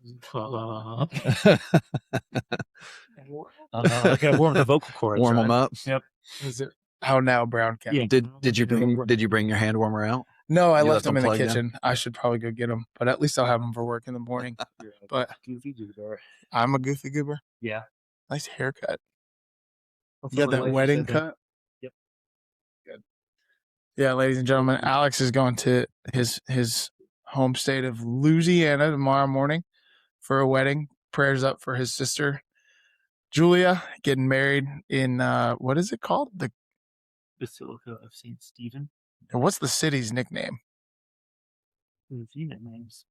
I gotta warm the vocal cords. Warm them up. Yep. Is it how now, Brown Cow? Yeah. Did you bring your hand warmer out? No, I You left them in the plugged in? kitchen. I should probably go get them, but at least I'll have them for work in the morning. But Goofy goober. I'm a goofy goober. Yeah. Nice haircut. That's You got what my that wife wedding said that- cut? Yep. Good. Yeah, ladies and gentlemen, Alex is going to his home state of Louisiana tomorrow morning for a wedding. Prayers up for his sister, Julia, getting married in, what is it called? Basilica of St. Stephen. What's the city's nickname? There's a few nicknames.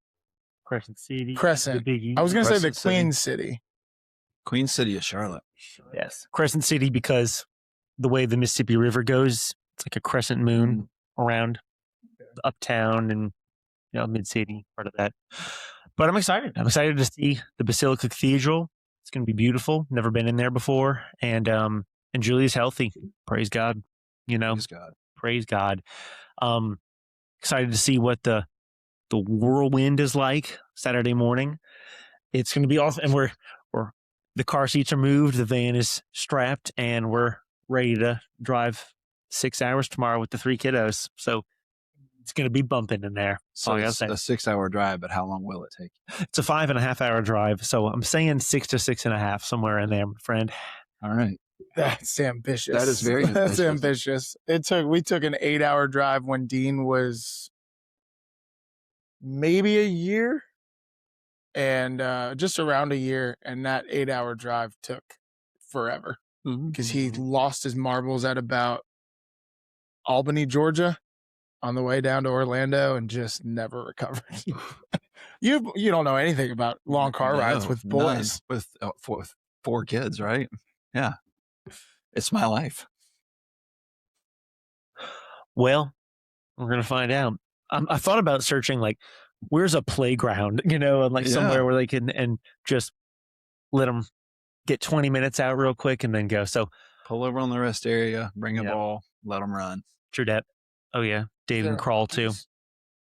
Crescent City. Crescent. The Biggie. I was going to say the Crescent City. Queen City. Queen City of Charlotte. Yes. Crescent City because the way the Mississippi River goes, it's like a crescent moon around uptown and mid-city part of that. But I'm excited. I'm excited to see the Basilica Cathedral. It's going to be beautiful. Never been in there before. And Julia's healthy. Praise God. Praise God. Praise God. Excited to see what the whirlwind is like Saturday morning. It's going to be awesome. And we're the car seats are moved. The van is strapped and we're ready to drive 6 hours tomorrow with the 3 kiddos. So it's going to be bumping in there. So it's a 6-hour drive, but how long will it take? It's a 5.5 hour drive. So I'm saying 6 to 6.5, somewhere in there, my friend. All right. That's ambitious. That is very That's ambitious. ambitious. We took an 8-hour drive when Dean was maybe a year and just around a year. And that 8-hour drive took forever because he lost his marbles at about Albany, Georgia on the way down to Orlando and just never recovered. You don't know anything about long car rides with boys. None. With 4 kids, right? Yeah. It's my life. Well, we're going to find out. I thought about searching, like, where's a playground, and like somewhere where they can, and just let them get 20 minutes out real quick and then go. So pull over on the rest area, bring a ball, let them run. True that. Oh, yeah. Dave and Crawl, too.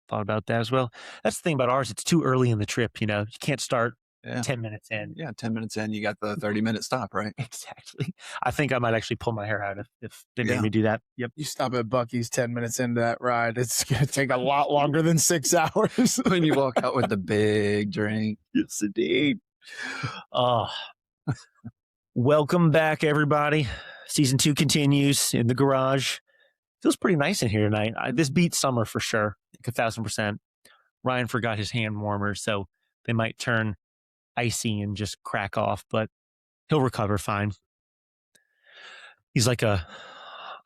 Thought about that as well. That's the thing about ours. It's too early in the trip, You can't start 10 minutes in. Yeah, 10 minutes in, you got the 30-minute stop, right? Exactly. I think I might actually pull my hair out if they made me do that. Yep. You stop at Buc-ee's 10 minets into that ride, it's going to take a lot longer than 6 hours. When you walk out with the big drink. Yes, indeed. Welcome back, everybody. Season 2 continues in the garage. Feels pretty nice in here tonight. This beats summer for sure, like 1,000%. Ryan forgot his hand warmers, so they might turn icy and just crack off, but he'll recover fine. He's like I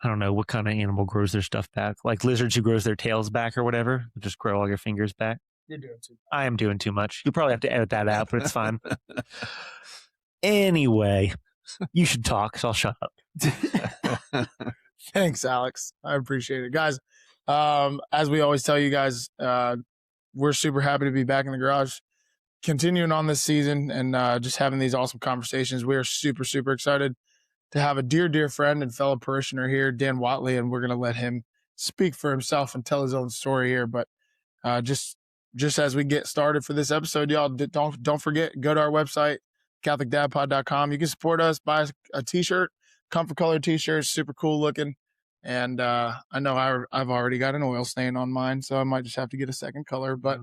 don't know what kind of animal grows their stuff back. Like lizards who grows their tails back or whatever. They'll just grow all your fingers back. You're doing too much. I am doing too much. You'll probably have to edit that out, but it's fine. Anyway, you should talk, so I'll shut up. Thanks, Alex. I appreciate it. Guys, as we always tell you guys, we're super happy to be back in the garage, continuing on this season and just having these awesome conversations. We are super, super excited to have a dear, dear friend and fellow parishioner here, Dan Whatley, and we're going to let him speak for himself and tell his own story here. But just as we get started for this episode, y'all, don't forget, go to our website, CatholicDadPod.com. You can support us, buy a t-shirt, comfort color t-shirts, super cool looking. And I know I've already got an oil stain on mine, so I might just have to get a second color. But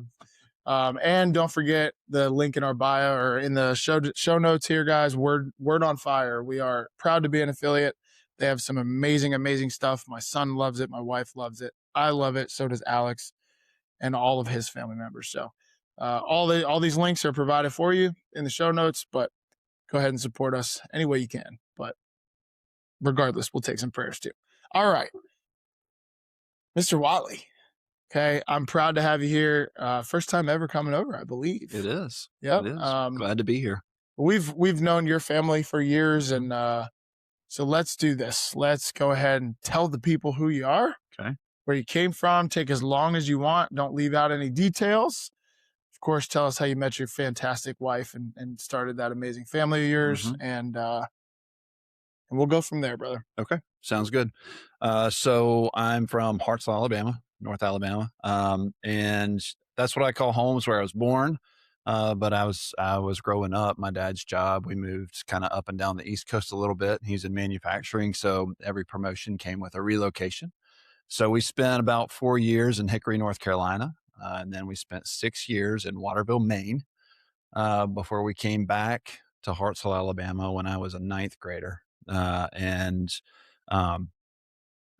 and don't forget the link in our bio or in the show notes here, guys. Word on Fire. We are proud to be an affiliate. They have some amazing, amazing stuff. My son loves it. My wife loves it. I love it. So does Alex and all of his family members. So all these links are provided for you in the show notes, but go ahead and support us any way you can. But regardless, we'll take some prayers too. All right. Mr. Whatley. Okay. I'm proud to have you here. First time ever coming over, I believe. It is. Yep. It is. Glad to be here. We've known your family for years, and so let's do this. Let's go ahead and tell the people who you are. Okay. Where you came from. Take as long as you want. Don't leave out any details. Of course, tell us how you met your fantastic wife and started that amazing family of yours, and we'll go from there, brother. Okay. Sounds good. So I'm from Hartselle, Alabama, North Alabama. And that's what I call home. It's where I was born. But I was growing up, my dad's job, we moved kind of up and down the East Coast a little bit. He's in manufacturing, so every promotion came with a relocation. So we spent about 4 years in Hickory, North Carolina, and then we spent 6 years in Waterville, Maine, before we came back to Hartsville, Alabama, when I was a ninth grader, and um,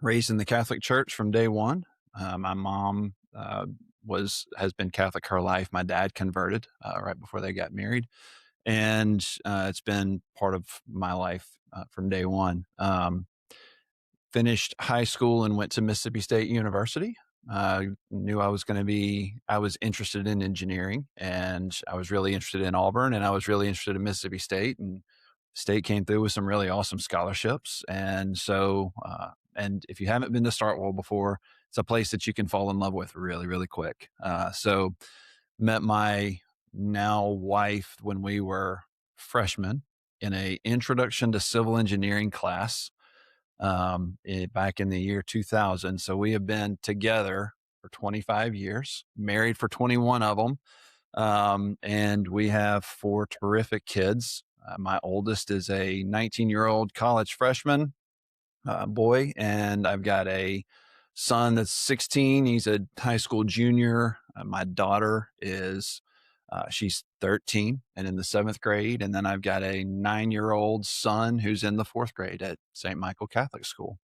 raised in the Catholic Church from day one. My mom has been Catholic her life. My dad converted right before they got married, and it's been part of my life from day one. Finished high school and went to Mississippi State University. Knew I was interested in engineering, and I was really interested in Auburn, and I was really interested in Mississippi State, and State came through with some really awesome scholarships. And so, and if you haven't been to Starkville before, it's a place that you can fall in love with really, really quick. So met my now wife when we were freshmen in a introduction to civil engineering class back in the year 2000. So we have been together for 25 years, married for 21 of them. And we have 4 terrific kids. My oldest is a 19-year-old college freshman boy, and I've got a son that's 16. He's a high school junior. My daughter is she's 13 and in the 7th grade. And then I've got a 9-year-old son who's in the 4th grade at St. Michael Catholic School.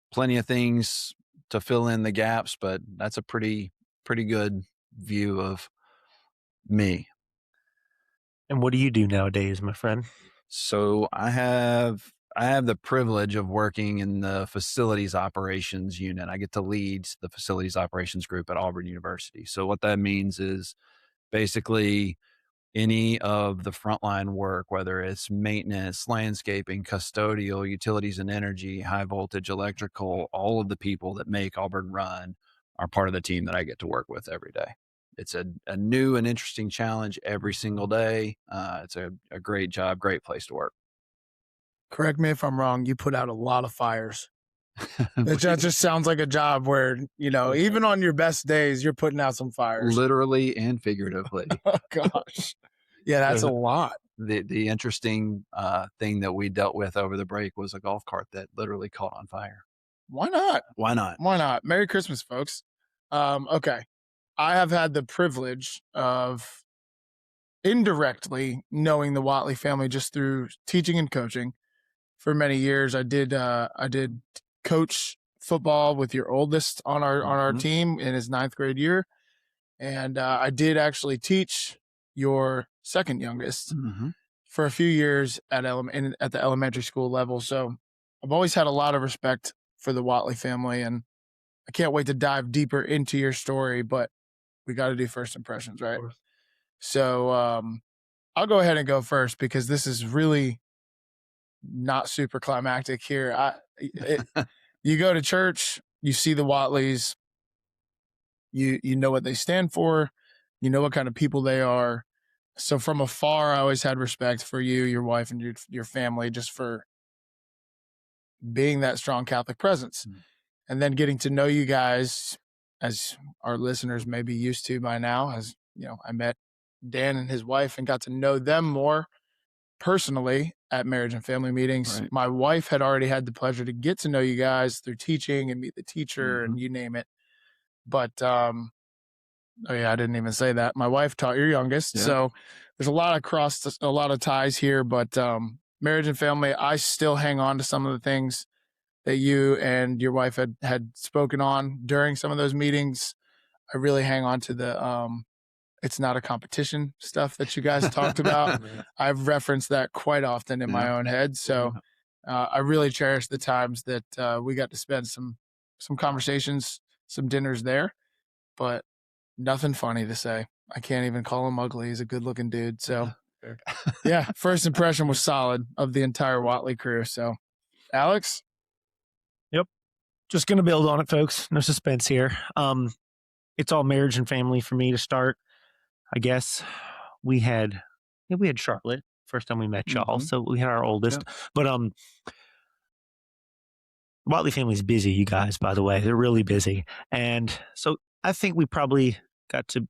Plenty of things to fill in the gaps, but that's a pretty good view of me. And what do you do nowadays, my friend? So I have the privilege of working in the facilities operations unit. I get to lead the facilities operations group at Auburn University. So what that means is basically any of the frontline work, whether it's maintenance, landscaping, custodial, utilities and energy, high voltage electrical, all of the people that make Auburn run are part of the team that I get to work with every day. It's a new and interesting challenge every single day. It's a great job, great place to work. Correct me if I'm wrong. You put out a lot of fires. That just sounds like a job where, even on your best days, you're putting out some fires. Literally and figuratively. Oh, gosh. Yeah, that's a lot. The interesting thing that we dealt with over the break was a golf cart that literally caught on fire. Why not? Why not? Why not? Merry Christmas, folks. Okay. I have had the privilege of indirectly knowing the Whatley family just through teaching and coaching for many years. I did coach football with your oldest on our team in his 9th grade year. And I did actually teach your second youngest for a few years at the elementary school level. So I've always had a lot of respect for the Whatley family, and I can't wait to dive deeper into your story, but we got to do first impressions, right? So I'll go ahead and go first because this is really not super climactic here. You go to church, you see the Whatleys, you know what they stand for, you know what kind of people they are. So from afar, I always had respect for you, your wife, and your family, just for being that strong Catholic presence. And then getting to know you guys, as our listeners may be used to by now, as I met Dan and his wife and got to know them more personally at marriage and family meetings. Right. My wife had already had the pleasure to get to know you guys through teaching and meet the teacher and you name it. But, I didn't even say that. My wife taught your youngest. Yeah. So there's a lot of ties here, but marriage and family, I still hang on to some of the things that you and your wife had spoken on during some of those meetings. I really hang on to the it's not a competition stuff that you guys talked about. I've referenced that quite often in my own head. So I really cherish the times that we got to spend some conversations, some dinners there, but nothing funny to say. I can't even call him ugly. He's a good looking dude. So yeah, first impression was solid of the entire Whatley crew. So Alex? Yep. Just going to build on it, folks. No suspense here. It's all marriage and family for me to start. I guess we had Charlotte first time we met y'all. So we had our oldest, but Whatley family's busy, you guys, by the way. They're really busy. And so I think we probably got to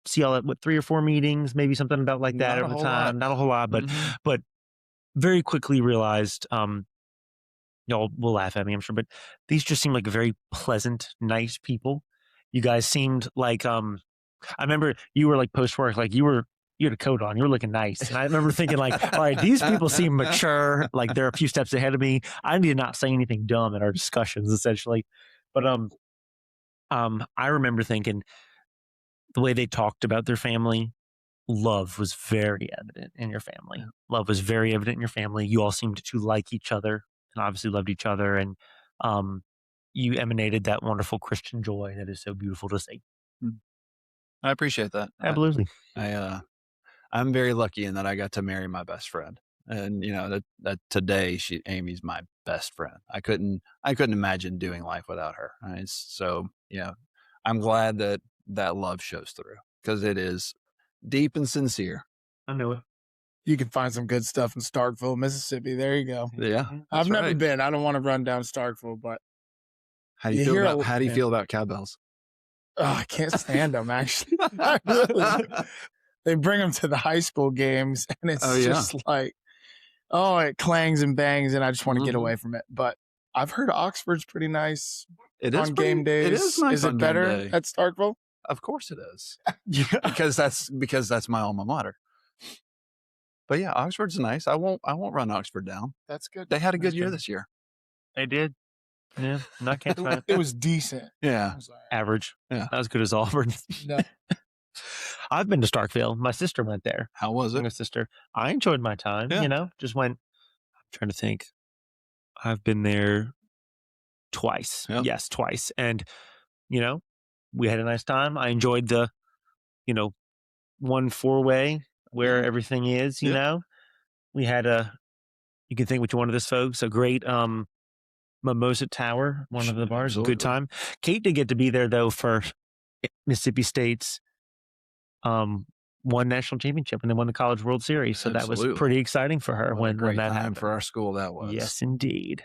see y'all at what 3 or 4 meetings, maybe something about like that Not a over the whole time. lot. Not a whole lot, but Mhm. but very quickly realized, y'all will laugh at me, I'm sure, but these just seem like very pleasant, nice people. You guys seemed like, I remember you were like post work, like you had a coat on, you were looking nice. And I remember thinking like, all right, these people seem mature, like they're a few steps ahead of me. I need to not say anything dumb in our discussions, essentially. But I remember thinking the way they talked about their family, love was very evident in your family. Yeah. Love was very evident in your family. You all seemed to like each other and obviously loved each other. And you emanated that wonderful Christian joy that is so beautiful to see. I appreciate that. Absolutely. I'm very lucky in that I got to marry my best friend. And that today Amy's my best friend. I couldn't imagine doing life without her. So I'm glad that love shows through because it is deep and sincere. I know it. You can find some good stuff in Starkville, Mississippi. There you go. Yeah, I've never right. been. I don't want to run down Starkville, but How do you feel about cowbells? Oh, I can't stand them, actually. They bring them to the high school games, and it's just like, it clangs and bangs, and I just want to get away from it. But I've heard Oxford's pretty nice on game days. It is nice. Is it better at Starkville? Of course it is. because that's my alma mater. But yeah, Oxford's nice. I won't run Oxford down. That's good. They had a good year this year. They did. Yeah, not can't find it was decent. Yeah, average. Yeah, not as good as Auburn. No. I've been to Starkville. My sister went there. How was it? My sister. I enjoyed my time. Yeah. Just went. I'm trying to think. I've been there twice. Yep. Yes, twice, and we had a nice time. I enjoyed the 1 4-way where everything is. You know, we had you can think what you want of this, folks. A great Mimosa Tower, one of the bars. Absolutely. Good time. Kate did get to be there though for Mississippi State's won national championship and then won the College World Series. So that was pretty exciting for her when that happened. For our school, that was. Yes, indeed.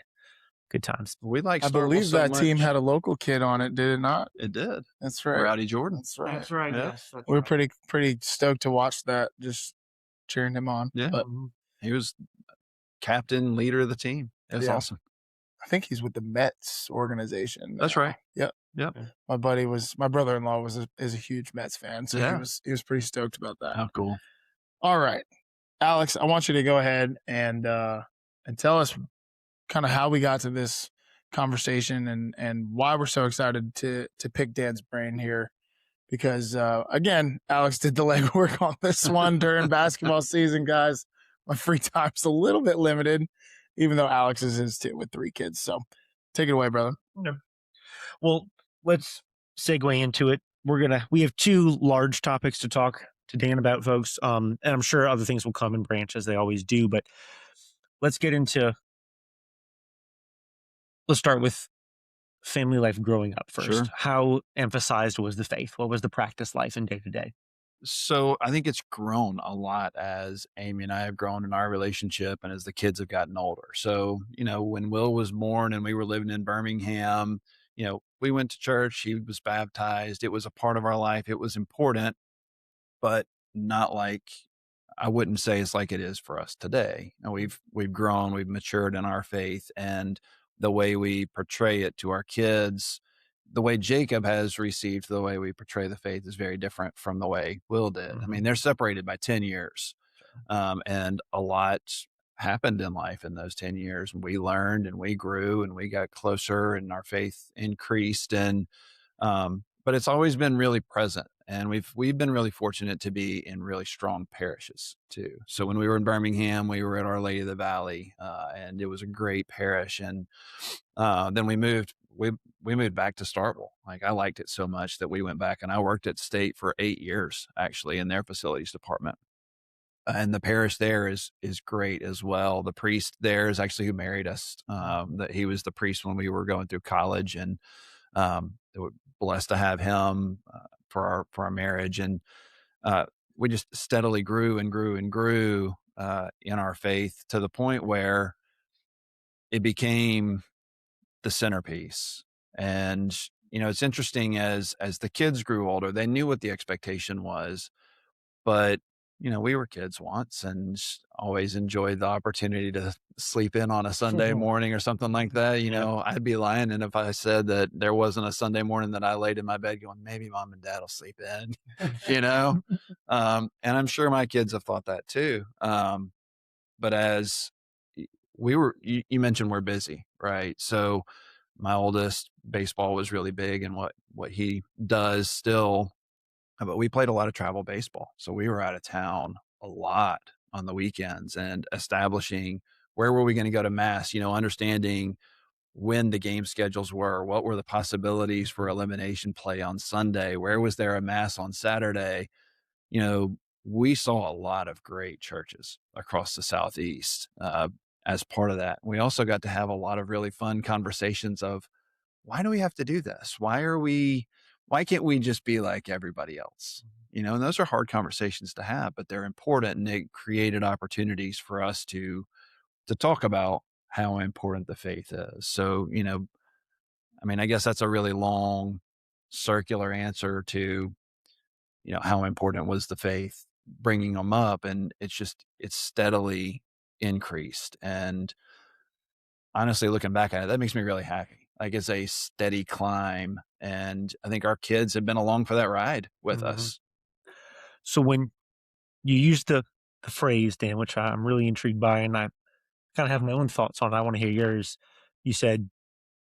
Good times. We like. I believe that team had a local kid on it. Did it not? It did. That's right. Rowdy Jordan. That's right. That's right. Yeah. Yes, We're pretty stoked to watch that. Just cheering him on. Yeah. But he was captain, leader of the team. It was awesome. I think he's with the Mets organization. That's right. Yep. My brother-in-law is a huge Mets fan, so he was pretty stoked about that. How cool. All right, Alex, I want you to go ahead and tell us kind of how we got to this conversation and why we're so excited to pick Dan's brain here. Because again, Alex did the legwork on this one during basketball season, guys. My free time's a little bit limited, even though Alex's is too with 3 kids. So take it away, brother. Yeah. Well, let's segue into it. We have 2 large topics to talk to Dan about, folks. And I'm sure other things will come in branch as they always do, but let's start with family life growing up first. Sure. How emphasized was the faith? What was the practice life in day to day? So I think it's grown a lot as Amy and I have grown in our relationship and as the kids have gotten older. So, when Will was born and we were living in Birmingham, we went to church, he was baptized. It was a part of our life. It was important, but not like, I wouldn't say it's like it is for us today. And we've grown, we've matured in our faith, and the way we portray it to our kids, the way Jacob has received the way we portray the faith is very different from the way Will did. Mm-hmm. I mean, they're separated by 10 years. And a lot happened in life in those 10 years. And we learned and we grew and we got closer and our faith increased. And, but it's always been really present. And we've been really fortunate to be in really strong parishes too. So when we were in Birmingham, we were at Our Lady of the Valley, and it was a great parish. And then we moved back to Starkville. Like, I liked it so much that we went back, and I worked at State for 8 years actually in their facilities department. And the parish there is great as well. The priest there is actually who married us. That he was the priest when we were going through college, and we're blessed to have him for our marriage. And we just steadily grew and grew and grew in our faith to the point where it became the centerpiece. And it's interesting as the kids grew older, they knew what the expectation was, but we were kids once and always enjoyed the opportunity to sleep in on a Sunday morning or something like that. I'd be lying. And if I said that there wasn't a Sunday morning that I laid in my bed going, maybe mom and dad will sleep in, and I'm sure my kids have thought that too. But as you mentioned, we're busy, right? So my oldest, baseball was really big and what he does still, but we played a lot of travel baseball. So we were out of town a lot on the weekends and establishing where were we going to go to mass, understanding when the game schedules were, what were the possibilities for elimination play on Sunday, where was there a mass on Saturday. you know, we saw a lot of great churches across the Southeast as part of that. We also got to have a lot of really fun conversations of why do we have to do this? Why can't we just be like everybody else? And those are hard conversations to have, but they're important, and it created opportunities for us to talk about how important the faith is. So, I guess that's a really long circular answer to how important was the faith, bringing them up, and it's steadily increased. And honestly, looking back at it, that makes me really happy. Like, it's a steady climb, and I think our kids have been along for that ride with us. So when you use the phrase, Dan, which I'm really intrigued by, and I kind of have my own thoughts on it, I want to hear yours. You said,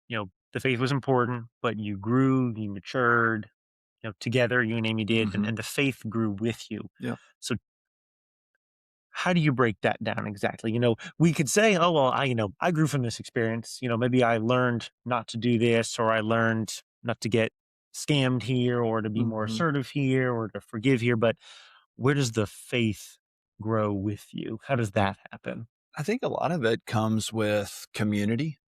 the faith was important, but you grew, you matured, together, you and Amy did, and the faith grew with you. Yeah. So how do you break that down exactly? We could say, oh, well, I grew from this experience. Maybe I learned not to do this, or I learned not to get scammed here, or to be more assertive here, or to forgive here. But where does the faith grow with you? How does that happen? I think a lot of it comes with community.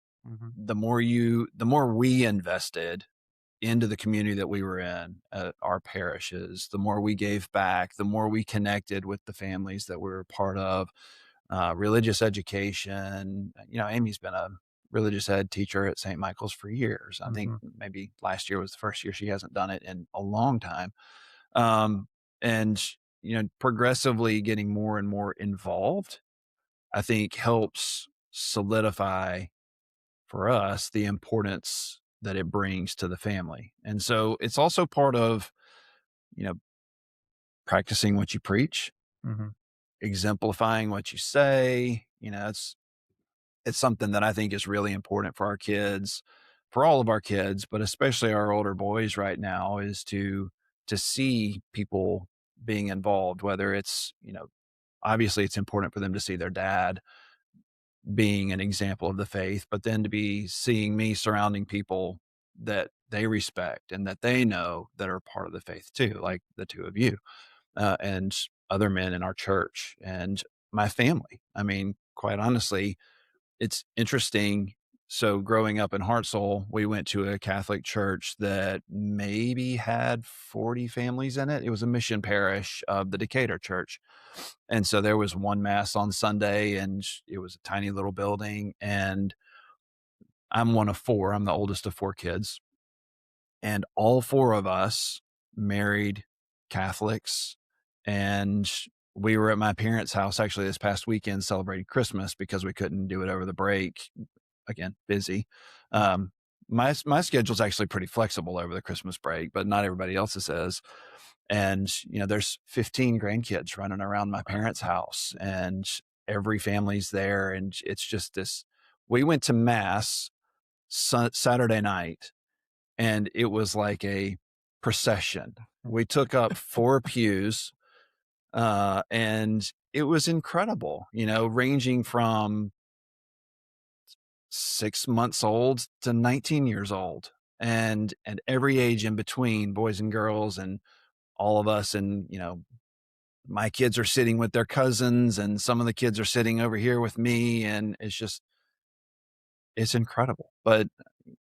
The more we invested into the community that we were in, our parishes, the more we gave back, the more we connected with the families that we were part of, religious education. Amy's been a religious ed teacher at St. Michael's for years. I think maybe last year was the first year she hasn't done it in a long time. And, progressively getting more and more involved, I think helps solidify for us the importance that it brings to the family. And so it's also part of, practicing what you preach, exemplifying what you say. It's something that I think is really important for our kids, for all of our kids, but especially our older boys right now, is to see people being involved, whether it's, obviously it's important for them to see their dad being an example of the faith, but then to be seeing me surrounding people that they respect and that they know that are part of the faith too, like the two of you, and other men in our church and my family. Quite honestly, it's interesting. So growing up in Hartselle, we went to a Catholic church that maybe had 40 families in it. It was a mission parish of the Decatur church. And so there was one mass on Sunday, and it was a tiny little building. And I'm one of four. I'm the oldest of four kids. And all four of us married Catholics. And we were at my parents' house actually this past weekend celebrating Christmas because we couldn't do it over the break. Again, busy. My schedule's actually pretty flexible over the Christmas break, but not everybody else's is. And, there's 15 grandkids running around my parents' house, and every family's there. And it's just this, we went to mass Saturday night, and it was like a procession. We took up 4 pews, and it was incredible, ranging from 6 months old to 19 years old, and every age in between, boys and girls, and all of us. And, my kids are sitting with their cousins, and some of the kids are sitting over here with me. And it's incredible. But,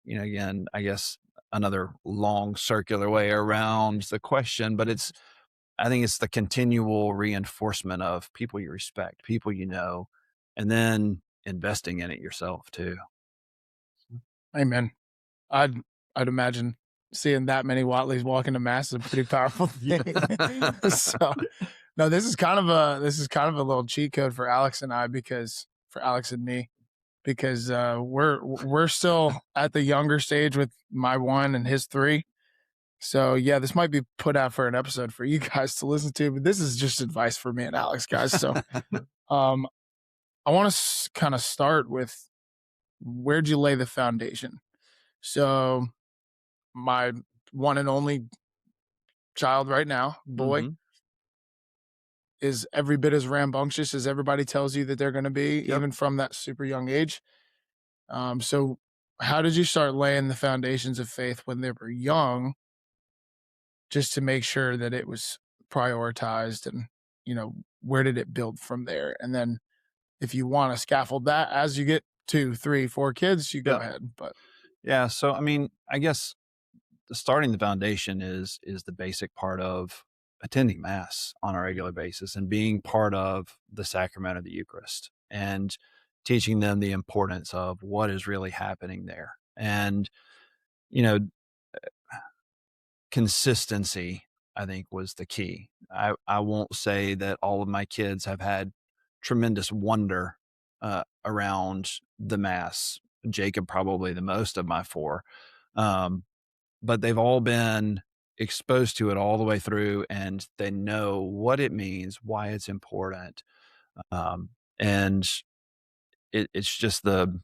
again, I guess another long circular way around the question, but I think it's the continual reinforcement of people you respect, people, and then investing in it yourself too. Amen. I'd imagine seeing that many Whatleys walk into mass is a pretty powerful thing. So, no, this is kind of a little cheat code for Alex and I, for Alex and me, because we're still at the younger stage with my 1 and his 3. So yeah, this might be put out for an episode for you guys to listen to, but this is just advice for me and Alex, guys. So, I want to kind of start with, where'd you lay the foundation? So my one and only child right now, boy, Mm-hmm. is every bit as rambunctious as everybody tells you that they're going to be, Yep. even from that super young age. So how did you start laying the foundations of faith when they were young, just to make sure that it was prioritized, and, where did it build from there? And then if you want to scaffold that as you get 2, 3, 4 kids, you go Yeah. ahead. But Yeah. So, I mean, I guess starting the foundation is the basic part of attending mass on a regular basis and being part of the sacrament of the Eucharist and teaching them the importance of what is really happening there. And, consistency, I think, was the key. I won't say that all of my kids have had tremendous wonder around the mass. Jacob probably the most of my 4. But they've all been exposed to it all the way through, and they know what it means, why it's important. And it's just the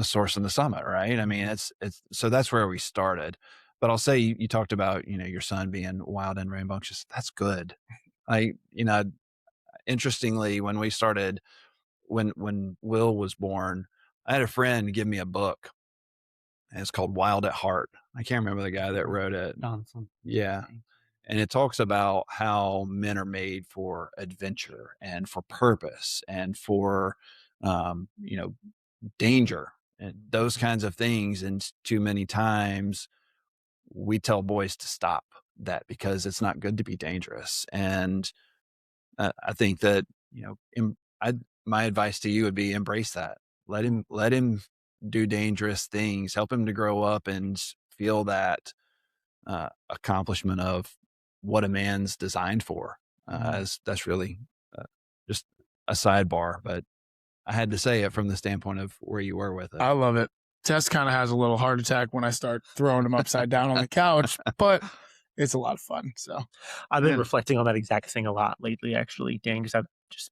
source and the summit, right? I mean, it's so that's where we started. But I'll say, you talked about, your son being wild and rambunctious. That's good. Interestingly, when we started, when Will was born, I had a friend give me a book, and it's called Wild at Heart. I can't remember the guy that wrote it. Johnson. Yeah. And it talks about how men are made for adventure and for purpose and for, danger and those kinds of things. And too many times we tell boys to stop that because it's not good to be dangerous. And I think that, my advice to you would be, embrace that. Let him do dangerous things, help him to grow up and feel that accomplishment of what a man's designed for. That's really just a sidebar, but I had to say it from the standpoint of where you were with it. I love it. Tess kind of has a little heart attack when I start throwing him upside down on the couch, but it's a lot of fun. So I've been reflecting on that exact thing a lot lately, actually, Dan, because I've just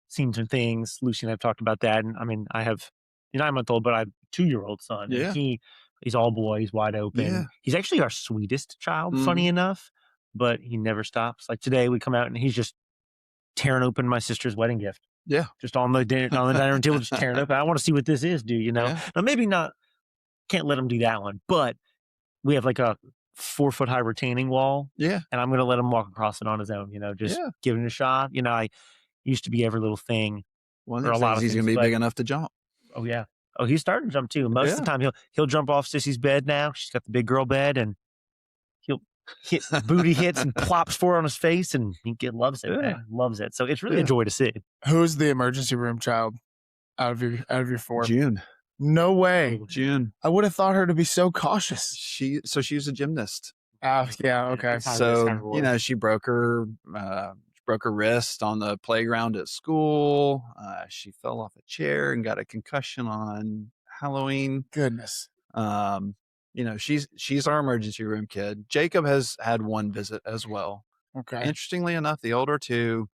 seen some things. Lucy and I've talked about that. And I mean, I have a 9-month-old, but I have a 2-year-old son. Yeah. And he's all boy. He's wide open. Yeah. He's actually our sweetest child, funny enough, but he never stops. Like today we come out and he's just tearing open my sister's wedding gift. Yeah. Just on the dining table, just tearing it open. I want to see what this is, dude, Yeah. Now maybe not, can't let him do that one, but we have like a 4-foot high retaining wall. Yeah. And I'm going to let him walk across it on his own, just give it a shot. I used to be every little thing. One or a lot of he's going to be big enough to jump. Oh yeah. Oh, he's starting to jump too. Most of the time he'll jump off Sissy's bed now. She's got the big girl bed, and he'll hit booty hits and plops forward on his face, and he loves it. Man. Loves it. So it's really a joy to see. Who's the emergency room child out of your 4? June. No way. June. I would have thought her to be so cautious. She was a gymnast. Yeah. Okay. So, she broke her wrist on the playground at school. She fell off a chair and got a concussion on Halloween. Goodness. She's our emergency room kid. Jacob has had one visit as well. Okay. Interestingly enough, the older 2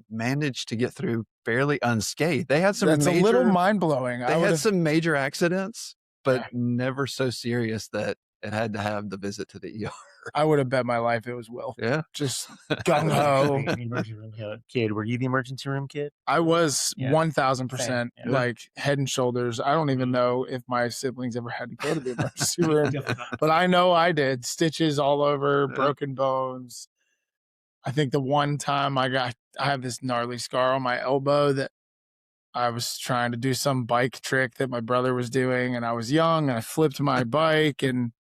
managed to get through fairly unscathed. They had some That's a little mind-blowing. They had some major accidents, but never so serious that it had to have the visit to the ER. I would have bet my life it was Will. Yeah. Just gung-ho. Emergency room kid. Were you the emergency room kid? I was 1,000% like head and shoulders. I don't even know if my siblings ever had to go to the emergency room, but I know I did. Stitches all over, broken bones. I think the one time I have this gnarly scar on my elbow that I was trying to do some bike trick that my brother was doing, and I was young and I flipped my bike, and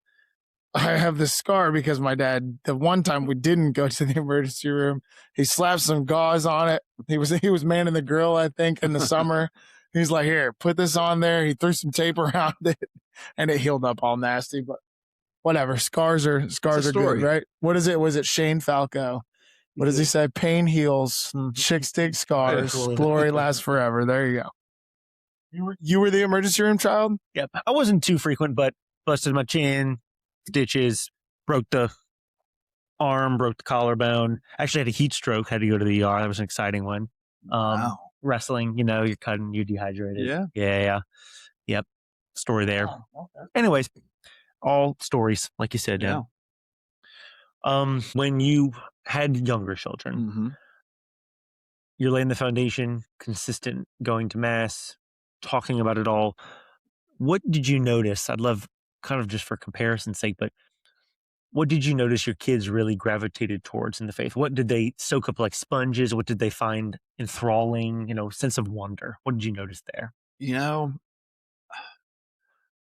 I have this scar because my dad, the one time we didn't go to the emergency room, he slapped some gauze on it. He was manning the grill, I think, in the summer, He's like, here, put this on there. He threw some tape around it, and it healed up all nasty. But whatever, scars are good, right? What is it? Was it Shane Falco? What does he say? Pain heals, chicks dig scars, glory lasts forever. There you go. You were the emergency room child? Yep. I wasn't too frequent, but busted my chin, stitches, broke the arm, broke the collarbone. Actually had a heat stroke, had to go to the ER. That was an exciting one. Wow. Wrestling, you're cutting, you're dehydrated. Yeah. Yep. Story there. Oh, okay. Anyways, all stories, like you said. Yeah. When you had younger children, Mm-hmm. you're laying the foundation, consistent, going to mass, talking about it all. What did you notice? I'd love, kind of just for comparison's sake, but what did you notice your kids really gravitated towards in the faith? What did they soak up like sponges? What did they find enthralling, sense of wonder? What did you notice there?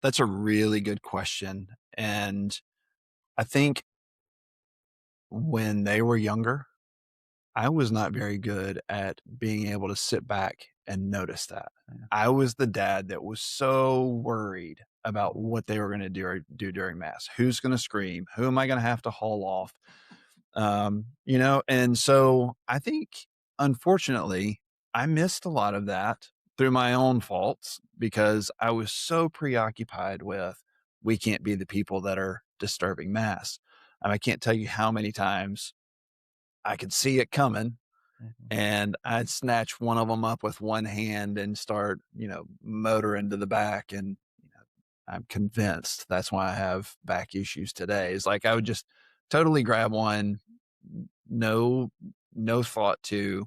That's a really good question. And I think when they were younger, I was not very good at being able to sit back and notice that. I was the dad that was so worried about what they were going to do during mass. Who's going to scream? Who am I going to have to haul off? And so I think, unfortunately, I missed a lot of that through my own faults because I was so preoccupied with, we can't be the people that are disturbing mass. I can't tell you how many times I could see it coming and I'd snatch one of them up with one hand and start, motoring to the back. And I'm convinced that's why I have back issues today. It's like I would just totally grab one, no thought to,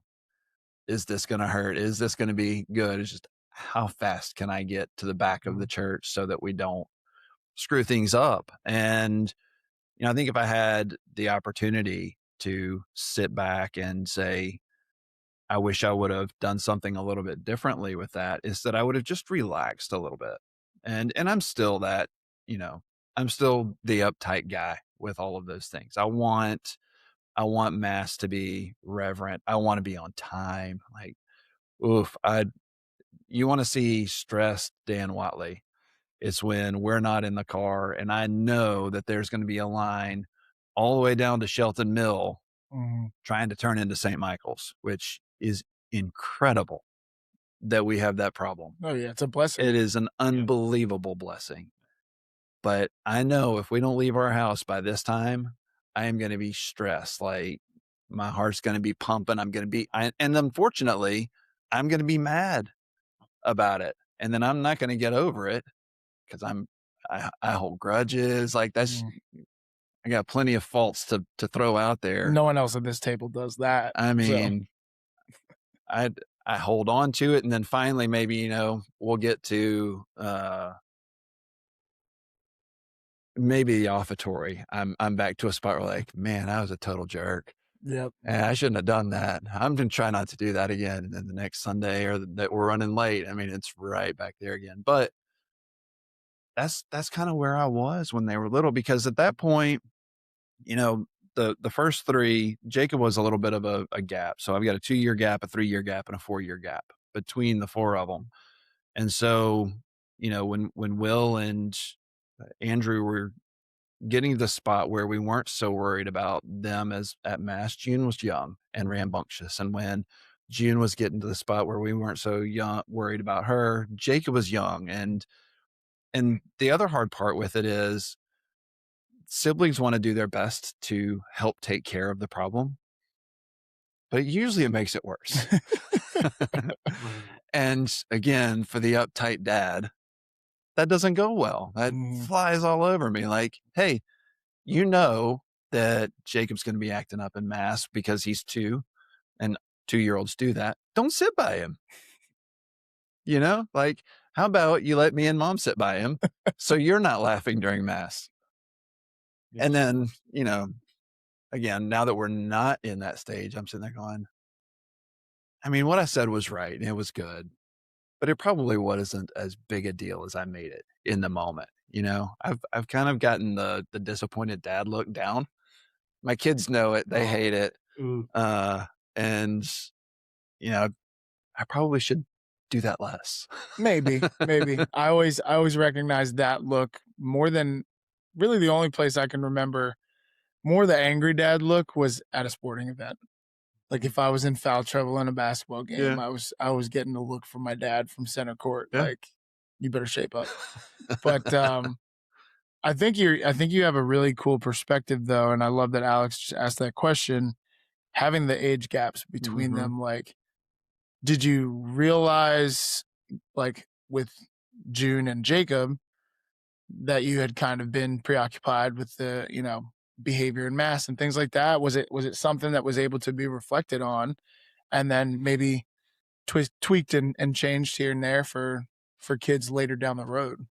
is this going to hurt? Is this going to be good? It's just, how fast can I get to the back of the church so that we don't screw things up? And, I think if I had the opportunity to sit back and say, I wish I would have done something a little bit differently with that, is that I would have just relaxed a little bit. And I'm still that, I'm still the uptight guy with all of those things. I want mass to be reverent. I want to be on time. Like, you want to see stressed Dan Whatley. It's when we're not in the car and I know that there's going to be a line all the way down to Shelton Mill trying to turn into St. Michael's, which is incredible that we have that problem. Oh yeah, it's a blessing. It is an unbelievable blessing. But I know if we don't leave our house by this time, I am going to be stressed. Like my heart's going to be pumping. And unfortunately, I'm going to be mad about it. And then I'm not going to get over it because I hold grudges. Like that's, I got plenty of faults to throw out there. No one else at this table does that. I mean, I hold on to it. And then finally, maybe, we'll get to, maybe the offertory. I'm back to a spot where like, man, I was a total jerk. Yep. And I shouldn't have done that. I'm going to try not to do that again. And then the next Sunday or that we're running late. I mean, it's right back there again. But that's kind of where I was when they were little, because at that point, the first three, Jacob was a little bit of a gap. So I've got a 2-year gap, a 3-year gap, and a 4-year gap between the 4 of them. And so, when Will and Andrew were getting to the spot where we weren't so worried about them as at mass, June was young and rambunctious. And when June was getting to the spot where we weren't so worried about her, Jacob was young. And the other hard part with it is siblings want to do their best to help take care of the problem, but usually it makes it worse. And again, for the uptight dad, that doesn't go well. That flies all over me. Like, hey, that Jacob's going to be acting up in mass because he's 2 and 2-year-olds do that. Don't sit by him. Like, how about you let me and mom sit by him so you're not laughing during mass? Yes. And then, again, now that we're not in that stage, I'm sitting there going, I mean, what I said was right and it was good, but it probably wasn't as big a deal as I made it in the moment. I've kind of gotten the disappointed dad look down. My kids know it. They hate it. And, I probably should do that less. Maybe. I always recognize that look more than really the only place I can remember more the angry dad look was at a sporting event. Like if I was in foul trouble in a basketball game, Yeah. I was getting a look from my dad from center court, Yeah. like, you better shape up. But I think you have a really cool perspective though, and I love that Alex just asked that question. Having the age gaps between them, like, did you realize, like, with June and Jacob, that you had kind of been preoccupied with the, behavior and mass and things like that? Was it something that was able to be reflected on and then maybe tweaked and changed here and there for kids later down the road?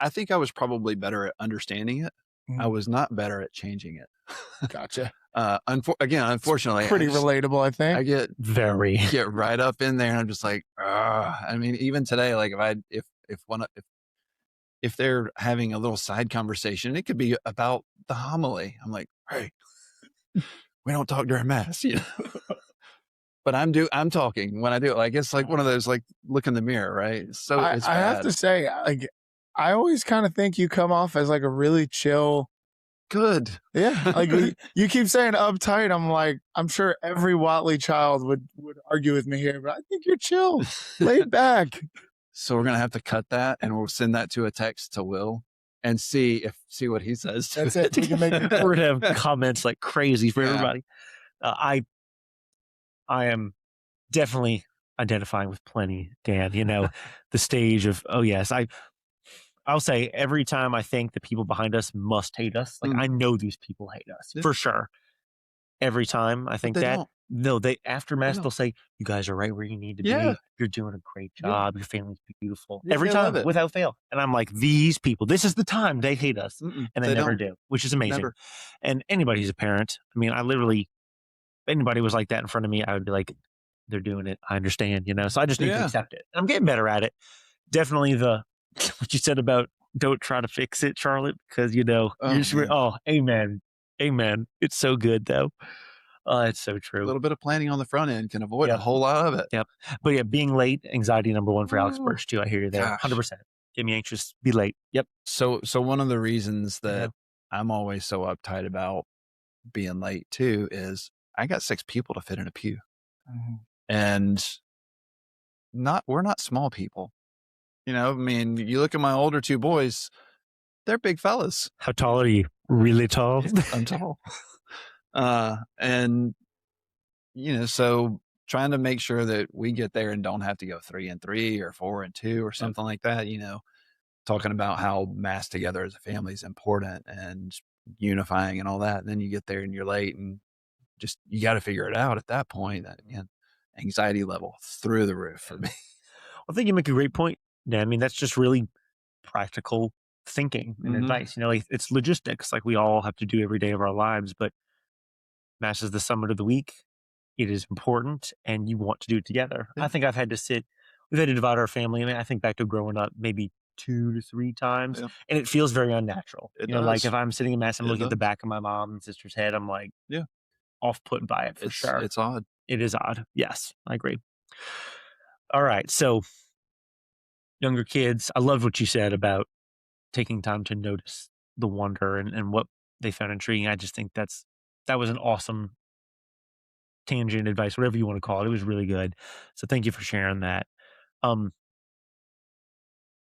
I think I was probably better at understanding it. I Mhm. was not better at changing it. Gotcha. Unfortunately, Pretty relatable, I think. I get Very. right up in there and I'm just like, I mean, even today, like if they're having a little side conversation, it could be about the homily. I'm like, hey, we don't talk during mass, but I'm talking when I do it. Like, it's like one of those, like, look in the mirror, right? So I have to say, like, I always kind of think you come off as like a really chill. good. Yeah. Like you keep saying uptight. I'm like, I'm sure every Whatley child would argue with me here, but I think you're chill, laid back. So we're going to have to cut that and we'll send that to a text to Will and see what he says. That's it. We can make it. We're gonna have comments like crazy for Yeah. everybody. I am definitely identifying with plenty, Dan. The stage of, oh yes, I'll say every time I think the people behind us must hate us, like I know these people hate us for sure. Every time I think they that, don't. no, after mass don't. they'll say, "You guys are right where you need to Yeah. be. You're doing a great job. Your family's beautiful." Yeah, Every they time, love it. without fail. And I'm like, these people, this is the time they hate us, and they never don't. do, which is amazing. Never. And anybody who's a parent, I mean, if anybody was like that in front of me, I would be like, they're doing it. I understand, So I just need to accept it. I'm getting better at it. Definitely what you said about don't try to fix it, Charlotte, because amen. It's so good though. It's so true. A little bit of planning on the front end can avoid a whole lot of it. Yep. But yeah, being late, anxiety number one for Alex Burch too. I hear you there. Gosh. 100%. Get me anxious. Be late. Yep. So one of the reasons that I'm always so uptight about being late too is I got 6 people to fit in a pew. And we're not small people. I mean, you look at my older 2 boys, they're big fellas. How tall are you? Really tall? I'm tall. And so trying to make sure that we get there and don't have to go 3 and 3 or 4 and 2 or something like that, talking about how mass together as a family is important and unifying and all that. And then you get there and you're late and just, you got to figure it out at that point. That, anxiety level through the roof for me. I think you make a great point, Dan. I mean, that's just really practical thinking and advice. It's logistics like we all have to do every day of our lives, but mass is the summit of the week. It is important and you want to do it together. I think we've had to divide our family. I mean, I think back to growing up maybe 2 to 3 times and it feels very unnatural. Like if I'm sitting in mass, I'm looking at the back of my mom and sister's head, I'm like, off put by it for sure. It's odd. It is odd. Yes, I agree. All right. So younger kids, I love what you said about taking time to notice the wonder and what they found intriguing. I just think that was an awesome tangent advice, whatever you want to call it. It was really good. So thank you for sharing that.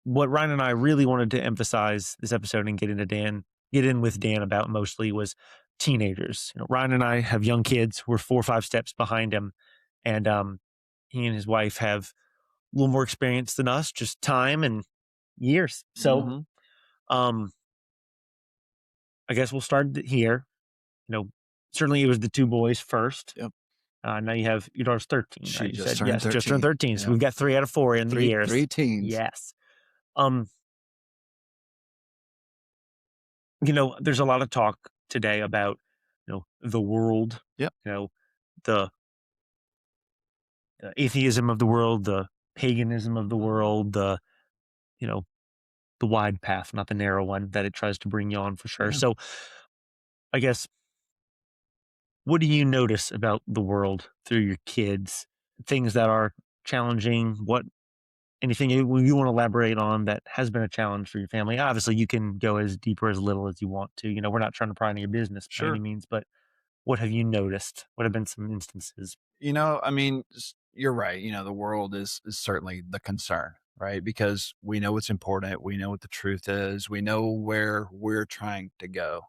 What Ryan and I really wanted to emphasize this episode and get in with Dan about mostly was teenagers. Ryan and I have young kids. We're 4 or 5 steps behind him. And he and his wife have a little more experience than us, just time and years. So I guess we'll start here. Certainly it was the 2 boys first. Yep. Now you have your daughter's 13. She right? just turned 13. Just turned 13. So we've got 3 out of 4 in the years. 3 teens. Yes. There's a lot of talk today about, the world. Yep. The atheism of the world, the paganism of the world, the wide path, not the narrow one that it tries to bring you on for sure. Yeah. So I guess, what do you notice about the world through your kids? Things that are challenging? What anything you want to elaborate on that has been a challenge for your family? Obviously, you can go as deep or as little as you want to. We're not trying to pry into your business by any Sure. means, but what have you noticed? What have been some instances? I mean, you're right. The world is certainly the concern, right? Because we know what's important. We know what the truth is. We know where we're trying to go,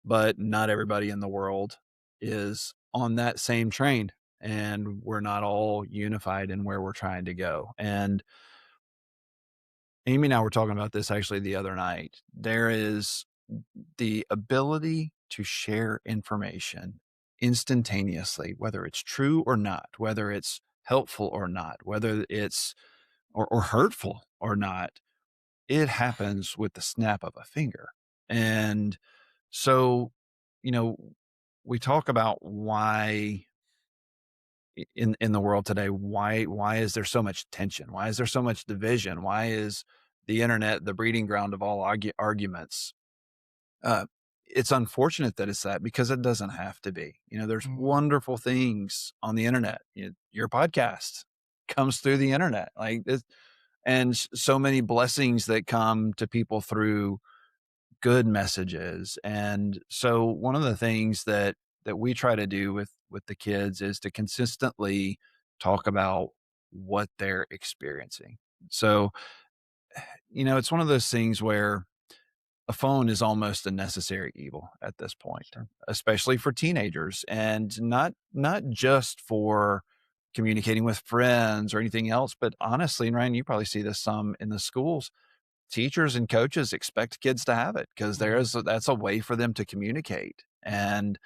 but not everybody in the world is on that same train. And we're not all unified in where we're trying to go. And Amy and I were talking about this actually the other night. There is the ability to share information instantaneously, whether it's true or not, whether it's helpful or not, whether it's or hurtful or not. It happens with the snap of a finger. And so, you know, we talk about why in the world today, why is there so much tension? Why is there so much division? Why is the internet the breeding ground of all arguments? Uh, it's unfortunate that it's that, because it doesn't have to be. There's wonderful things on the internet. Your podcast comes through the internet, like this, and so many blessings that come to people through good messages. And so one of the things that we try to do with the kids is to consistently talk about what they're experiencing. So, it's one of those things where a phone is almost a necessary evil at this point, Sure. especially for teenagers, and not just for communicating with friends or anything else, but honestly, and Ryan, you probably see this some in the schools. Teachers and coaches expect kids to have it because that's a way for them to communicate. And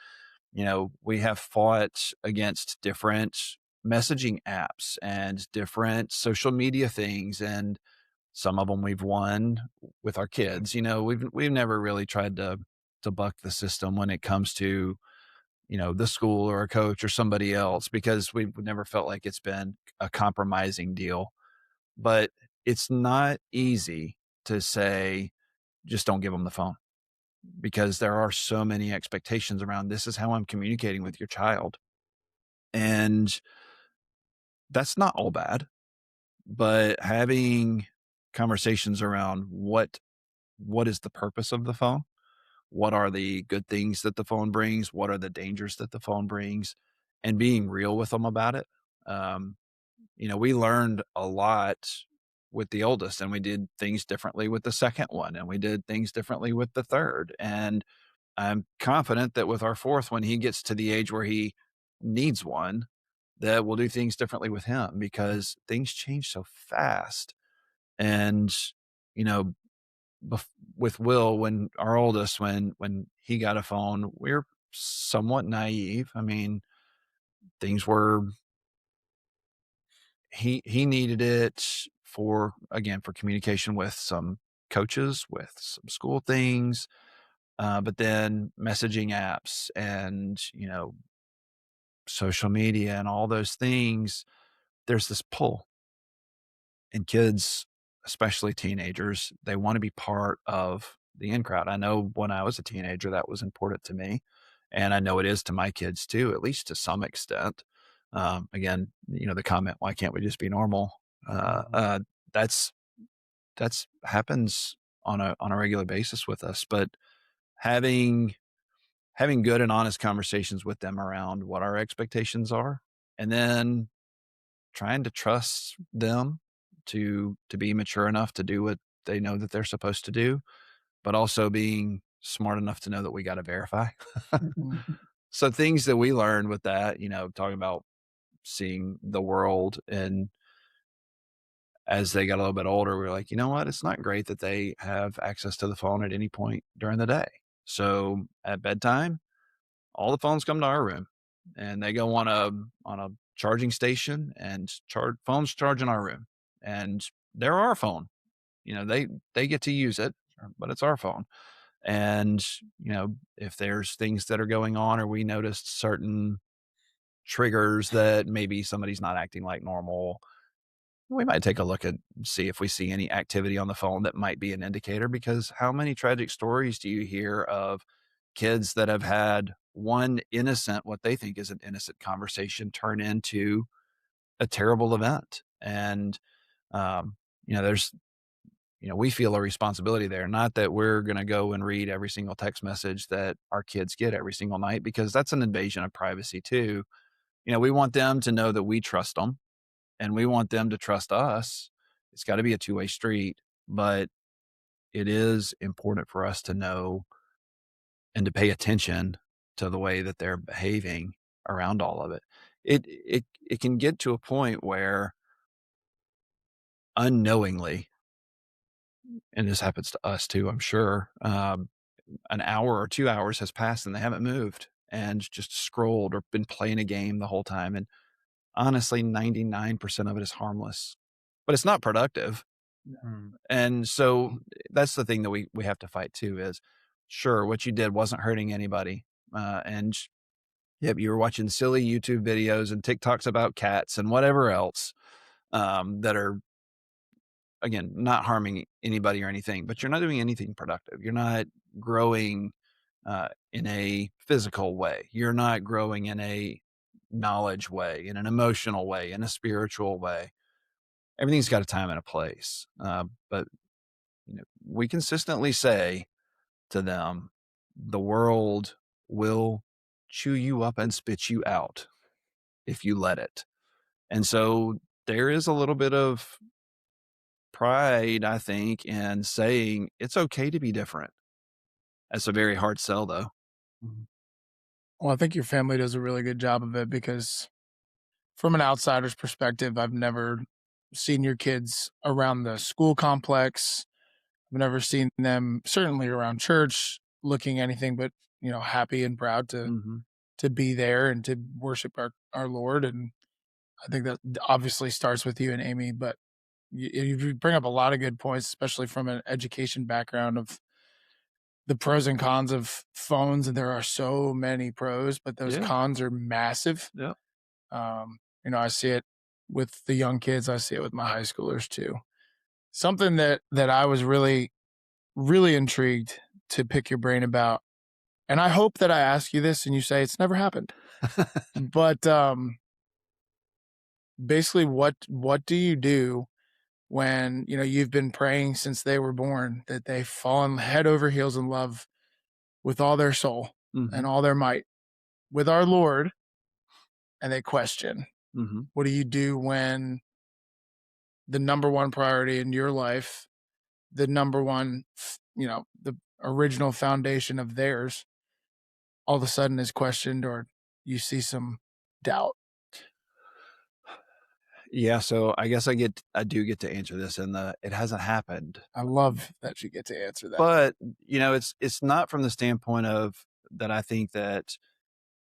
we have fought against different messaging apps and different social media things, and some of them we've won with our kids. We've never really tried to buck the system when it comes to the school or a coach or somebody else, because we've never felt like it's been a compromising deal. But it's not easy to say, just don't give them the phone, because there are so many expectations around, this is how I'm communicating with your child. And that's not all bad, but having conversations around what is the purpose of the phone? What are the good things that the phone brings? What are the dangers that the phone brings? And being real with them about it. Um, we learned a lot with the oldest, and we did things differently with the second one, and we did things differently with the third. And I'm confident that with our fourth, when he gets to the age where he needs one, that we'll do things differently with him, because things change so fast. And, you know, with Will, when our oldest, when he got a phone, we were somewhat naive. I mean, things were, he needed it for, again, for communication with some coaches, with some school things, but then messaging apps and, social media and all those things, there's this pull. And kids, especially teenagers, they want to be part of the in crowd. I know when I was a teenager, that was important to me. And I know it is to my kids too, at least to some extent. Again, the comment, why can't we just be normal? That's happens on a regular basis with us. But having good and honest conversations with them around what our expectations are, and then trying to trust them to be mature enough to do what they know that they're supposed to do, but also being smart enough to know that we got to verify. So things that we learned with that, talking about seeing the world, and as they got a little bit older, we were like, you know what? It's not great that they have access to the phone at any point during the day. So at bedtime, all the phones come to our room, and they go on a charging station, and phones charge in our room, and they're our phone. They get to use it, but it's our phone. And if there's things that are going on, or we noticed certain triggers that maybe somebody's not acting like normal, we might take a look and see if we see any activity on the phone that might be an indicator. Because how many tragic stories do you hear of kids that have had one innocent, what they think is an innocent conversation, turn into a terrible event? And There's, we feel a responsibility there. Not that we're going to go and read every single text message that our kids get every single night, because that's an invasion of privacy too. We want them to know that we trust them, and we want them to trust us. It's got to be a two-way street, but it is important for us to know and to pay attention to the way that they're behaving around all of it. It can get to a point where unknowingly, and this happens to us too, I'm sure, an hour or 2 hours has passed and they haven't moved and just scrolled or been playing a game the whole time. And honestly, 99% of it is harmless, but it's not productive. And so that's the thing that we have to fight too is, sure, what you did wasn't hurting anybody. And yep, you were watching silly YouTube videos and TikToks about cats and whatever else that are, again, not harming anybody or anything, but you're not doing anything productive. You're not growing in a physical way. You're not growing in a knowledge way, in an emotional way, in a spiritual way. Everything's got a time and a place. But we consistently say to them, the world will chew you up and spit you out if you let it. And so there is a little bit of pride, I think, in saying it's okay to be different. That's a very hard sell, though. Well, I think your family does a really good job of it, because from an outsider's perspective, I've never seen your kids around the school complex. I've never seen them, certainly around church, looking anything but, happy and proud to be there and to worship our Lord. And I think that obviously starts with you and Amy, but you bring up a lot of good points, especially from an education background, of the pros and cons of phones. And there are so many pros, but those cons are massive. Yeah. I see it with the young kids. I see it with my high schoolers too. Something that I was really, really intrigued to pick your brain about, and I hope that I ask you this and you say it's never happened, but basically what do you do when, you've been praying since they were born that they've fallen head over heels in love with all their soul and all their might with our Lord, and they question? What do you do when the number one priority in your life, the number one, the original foundation of theirs, all of a sudden is questioned, or you see some doubt? Yeah, so I guess I do get to answer this, and it hasn't happened. I love that you get to answer that. But it's not from the standpoint of that I think that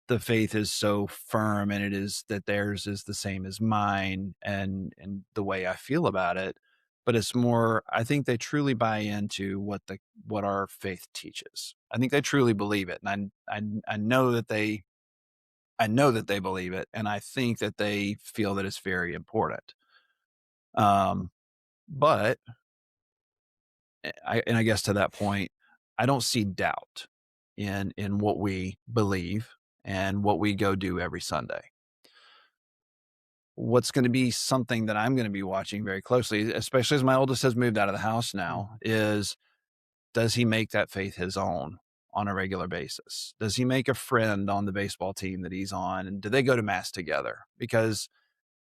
the faith is so firm and it is that theirs is the same as mine and the way I feel about it, but it's more, I think they truly buy into what our faith teaches. I think they truly believe it, and I know that they believe it, and I think that they feel that it's very important. But I guess to that point, I don't see doubt in what we believe and what we go do every Sunday. What's going to be something that I'm going to be watching very closely, especially as my oldest has moved out of the house now, is, does he make that faith his own on a regular basis? Does he make a friend on the baseball team that he's on? And do they go to mass together? Because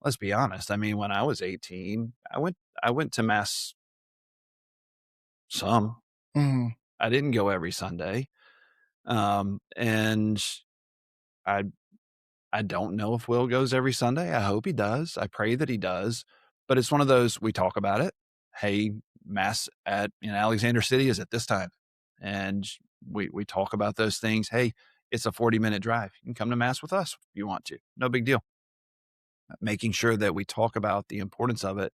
let's be honest, I mean, when I was 18, I went to mass some. I didn't go every Sunday. And I don't know if Will goes every Sunday. I hope he does. I pray that he does. But it's one of those, we talk about it. Hey, mass at Alexander City is at this time. And we talk about those things. Hey, it's a 40-minute drive. You can come to mass with us if you want to. No big deal. Making sure that we talk about the importance of it.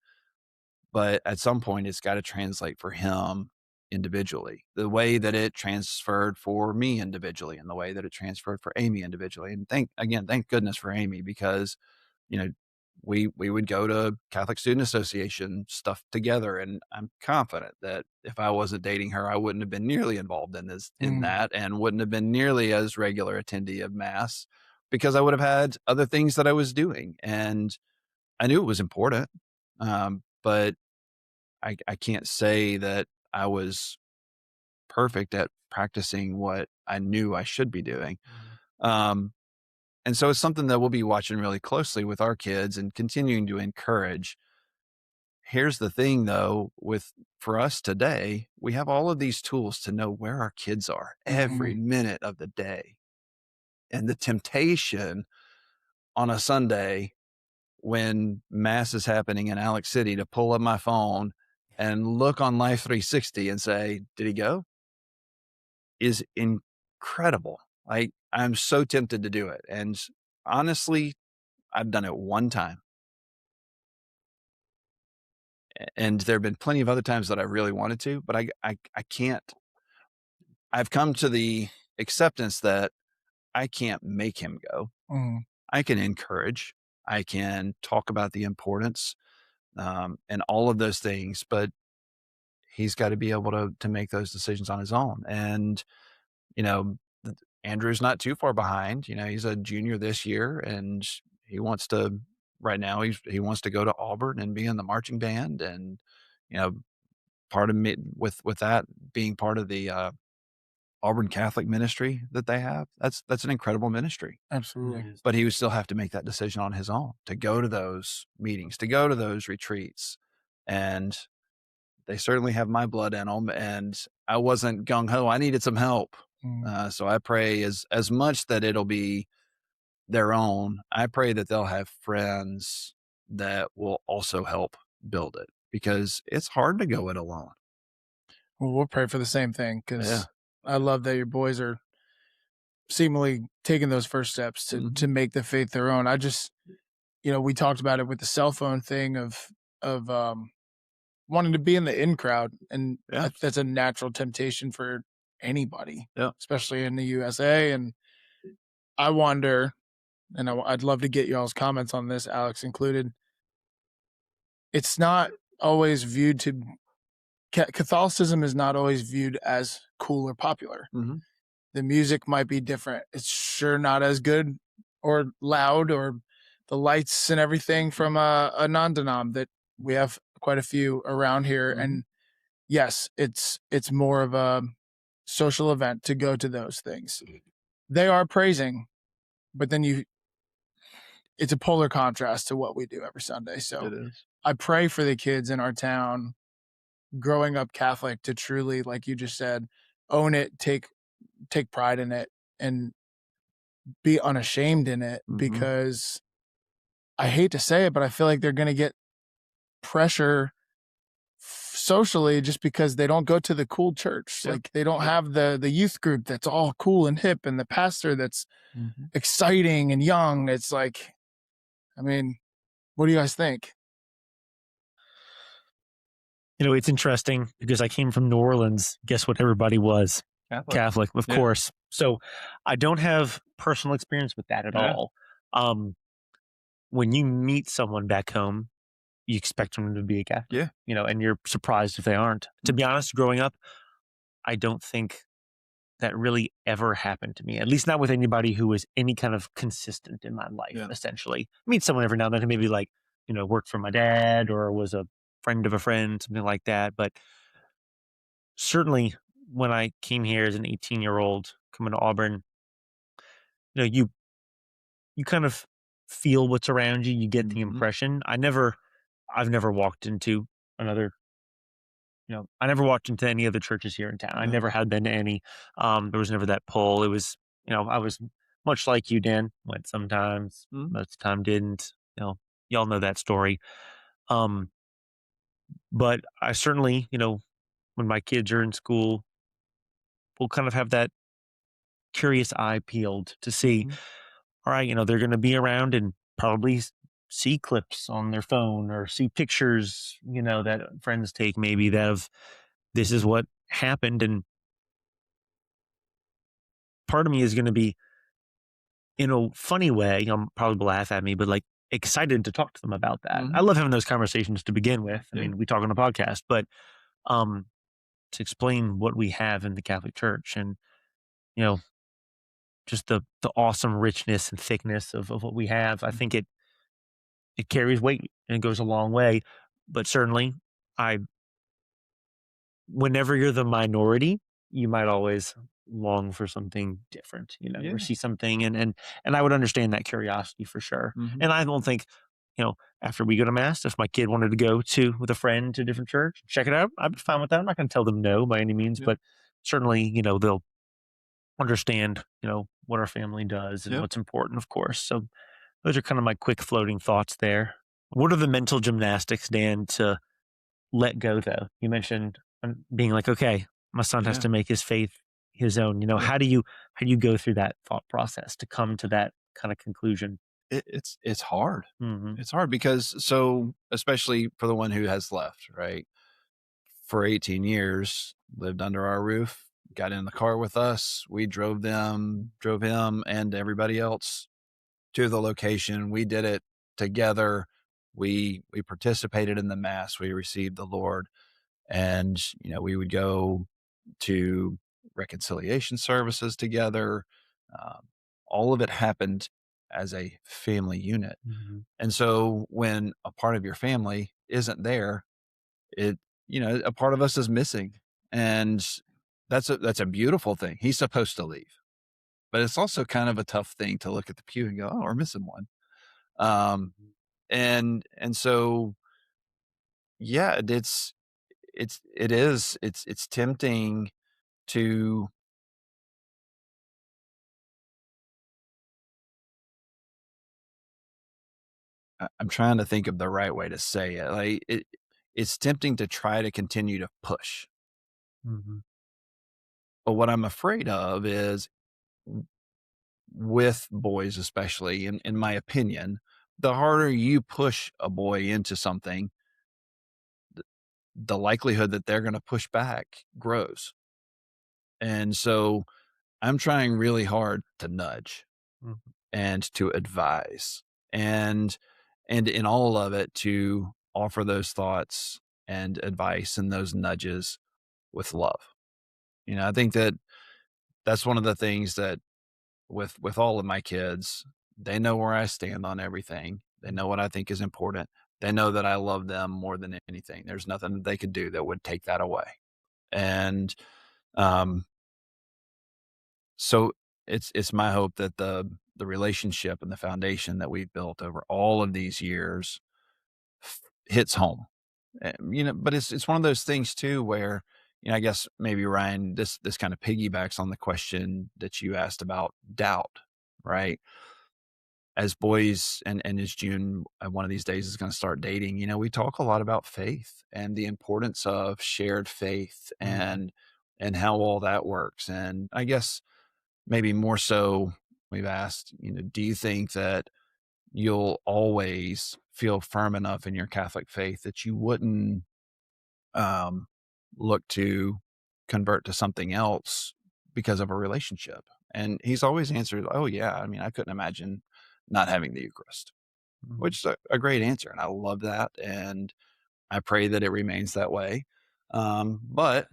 But at some point, it's got to translate for him individually, the way that it transferred for me individually and the way that it transferred for Amy individually. And thank goodness for Amy, because, we would go to Catholic Student Association stuff together. And I'm confident that if I wasn't dating her, I wouldn't have been nearly involved in that, and wouldn't have been nearly as regular attendee of mass, because I would have had other things that I was doing. And I knew it was important. but I can't say that I was perfect at practicing what I knew I should be doing. And so it's something that we'll be watching really closely with our kids and continuing to encourage. Here's the thing though, for us today, we have all of these tools to know where our kids are every minute of the day. And the temptation on a Sunday when mass is happening in Alex City to pull up my phone and look on Life 360 and say, did he go? Is incredible. I'm so tempted to do it. And honestly, I've done it one time. And there have been plenty of other times that I really wanted to, but I can't. I've come to the acceptance that I can't make him go. I can encourage. I can talk about the importance and all of those things, but he's got to be able to make those decisions on his own. And, Andrew's not too far behind. He's a junior this year, and he wants to, right now, he wants to go to Auburn and be in the marching band. And, part of me with that being part of the Auburn Catholic ministry that they have, that's an incredible ministry. Absolutely. But he would still have to make that decision on his own to go to those meetings, to go to those retreats. And they certainly have my blood in them. And I wasn't gung ho. I needed some help. So I pray as much that it'll be their own. I pray that they'll have friends that will also help build it, because it's hard to go it alone. Well, we'll pray for the same thing, because I love that your boys are seemingly taking those first steps to make the faith their own. I just, we talked about it with the cell phone thing of wanting to be in the in crowd, and that's a natural temptation for anybody, especially in the USA. And I wonder, and I'd love to get y'all's comments on this, Alex included. It's not always viewed to Catholicism is not always viewed as cool or popular. The music might be different. It's sure not as good or loud, or the lights and everything from a non-denom that we have quite a few around here. And yes, it's more of a social event to go to those things. They are praising, but then it's a polar contrast to what we do every Sunday. So I pray for the kids in our town growing up Catholic to truly, like you just said, own it, take pride in it, and be unashamed in it. Because I hate to say it, but I feel like they're going to get pressure socially just because they don't go to the cool church. Like they don't have the youth group that's all cool and hip, and the pastor that's exciting and young. It's like, I mean, what do you guys think? It's interesting because I came from New Orleans. Guess what everybody was? Catholic, of course. So I don't have personal experience with that at all. When you meet someone back home, you expect them to be a Catholic. And you're surprised if they aren't. To be honest, growing up, I don't think that really ever happened to me, at least not with anybody who was any kind of consistent in my life, essentially. I meet someone every now and then who maybe worked for my dad or was a friend of a friend, something like that. But certainly when I came here as an 18-year-old coming to Auburn, you kind of feel what's around you. You get the impression. I've never walked into I never walked into any other churches here in town. I never had been to any. There was never that pull. It was, I was much like you, Dan. Went sometimes, most of the time didn't. Y'all know that story. But I certainly, when my kids are in school, we'll kind of have that curious eye peeled to see, all right, they're going to be around and probably see clips on their phone or see pictures, that friends take maybe that of this is what happened. And part of me is going to be, in a funny way, probably laugh at me, but like excited to talk to them about that. I love having those conversations to begin with. I mean, we talk on a podcast, but to explain what we have in the Catholic Church and, just the awesome richness and thickness of what we have. I think it carries weight and it goes a long way. But certainly, whenever you're the minority, you might always long for something different, or Yeah. see something, and I would understand that curiosity for sure. Mhm. And I don't think, after we go to mass, if my kid wanted to go with a friend to a different church, check it out, I'd be fine with that. I'm not going to tell them no by any means, Yeah. but certainly, they'll understand, what our family does and Yeah. what's important, of course. So those are kind of my quick floating thoughts there. What are the mental gymnastics, Dan, to let go though? You mentioned being like, okay, my son has Yeah. to make his faith his own. Yeah. How do you go through that thought process to come to that kind of conclusion? It's hard. Mm-hmm. It's hard because especially for the one who has left, right? For 18 years, lived under our roof, got in the car with us. We drove him and everybody else to the location. We did it together. We participated in the mass. We received the Lord, and we would go to reconciliation services together. Um, all of it happened as a family unit. Mm-hmm. And so when a part of your family isn't there, it, a part of us is missing. And that's a beautiful thing. He's supposed to leave, but it's also kind of a tough thing to look at the pew and go, oh, we're missing one. And so, yeah, it's tempting to, I'm trying to think of the right way to say it. Like it's tempting to try to continue to push. Mm-hmm. But what I'm afraid of is with boys, especially in my opinion, the harder you push a boy into something, the likelihood that they're going to push back grows. And so I'm trying really hard to nudge Mm-hmm. and to advise and in all of it to offer those thoughts and advice and those nudges with love. I think that that's one of the things that with all of my kids, they know where I stand on everything. They know what I think is important. They know that I love them more than anything. There's nothing that they could do that would take that away. And um so it's my hope that the relationship and the foundation that we've built over all of these years hits home. But it's one of those things too where, I guess maybe Ryan, this kind of piggybacks on the question that you asked about doubt, right? As boys and as June, one of these days is going to start dating, we talk a lot about faith and the importance of shared faith and how all that works. And I guess maybe more so we've asked, do you think that you'll always feel firm enough in your Catholic faith that you wouldn't look to convert to something else because of a relationship? And he's always answered, oh, yeah. I mean, I couldn't imagine not having the Eucharist, Mm-hmm. which is a great answer. And I love that. And I pray that it remains that way. But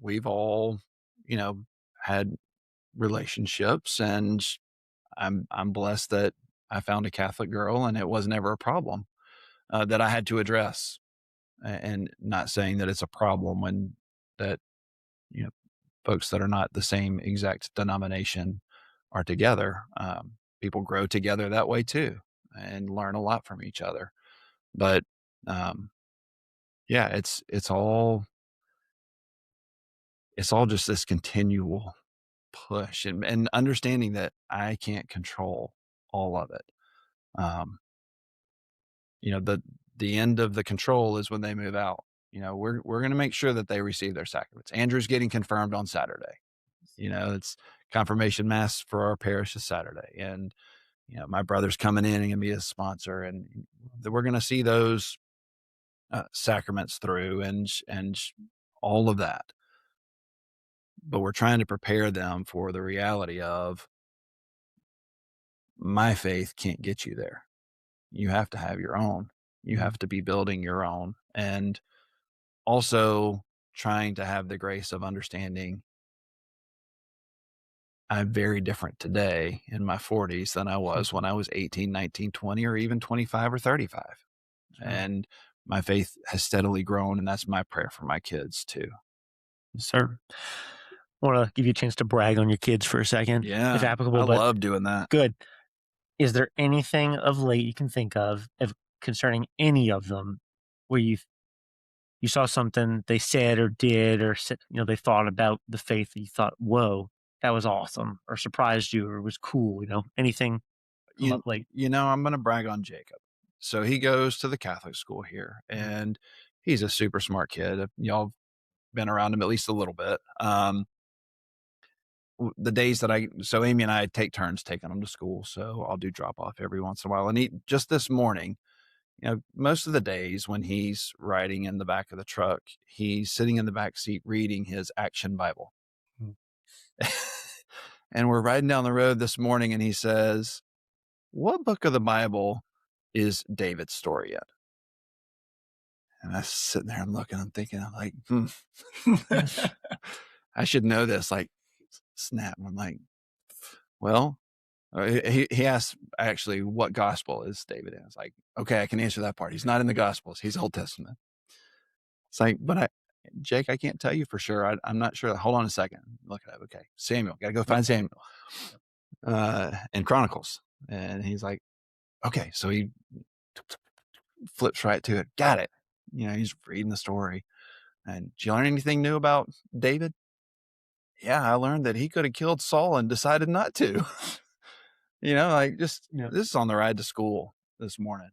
we've all, had relationships, and I'm blessed that I found a Catholic girl and it was never a problem that I had to address. And not saying that it's a problem when that, folks that are not the same exact denomination are together. People grow together that way too and learn a lot from each other. But yeah, it's all just this continual push and understanding that I can't control all of it. Um, the end of the control is when they move out. We're going to make sure that they receive their sacraments. Andrew's getting confirmed on Saturday. It's confirmation mass for our parish is Saturday, and my brother's coming in and gonna be a sponsor, and we're going to see those sacraments through and all of that. But we're trying to prepare them for the reality of my faith can't get you there. You have to have your own. You have to be building your own, and also trying to have the grace of understanding I'm very different today in my 40s than I was when I was 18, 19, 20, or even 25 or 35. Sure. And my faith has steadily grown, and that's my prayer for my kids too. Yes, sir. I want to give you a chance to brag on your kids for a second, Yeah, if applicable. I But love doing that. good. Is there anything of late you can think of concerning any of them where you saw something they said or did or said, they thought about the faith that you thought, whoa, that was awesome, or surprised you, or was cool, anything come up late? I'm going to brag on Jacob. So he goes to the Catholic school here, and he's a super smart kid. Y'all been around him at least a little bit. The days that so Amy and I take turns taking him to school. So I'll do drop off every once in a while. And just this morning, most of the days when he's riding in the back of the truck, he's sitting in the back seat reading his Action Bible. And we're riding down the road this morning, and he says, "What book of the Bible is David's story in?" And I was sitting there, I'm thinking, I'm like, I should know this. Like, snap. I'm like, well, he asked actually, what gospel is David in? It's like, okay, I can answer that part. He's not in the Gospels. He's Old Testament. It's like, but Jake, I can't tell you for sure. I'm not sure. Hold on a second. Look it up. Okay. Samuel. Got to go find Samuel. And Chronicles. And he's like, okay. So he flips right to it. Got it. He's reading the story. And did you learn anything new about David? Yeah, I learned that he could have killed Saul and decided not to. This is on the ride to school this morning.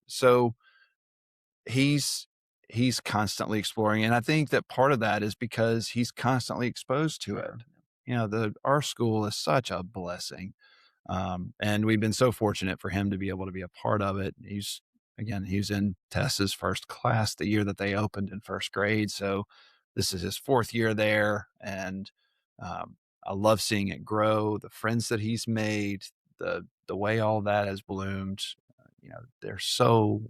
So he's constantly exploring. And I think that part of that is because he's constantly exposed to it. Our school is such a blessing. And we've been so fortunate for him to be able to be a part of it. He's in Tessa's first class the year that they opened in first grade. So this is his fourth year there. And I love seeing it grow, the friends that he's made, the way all that has bloomed. They're so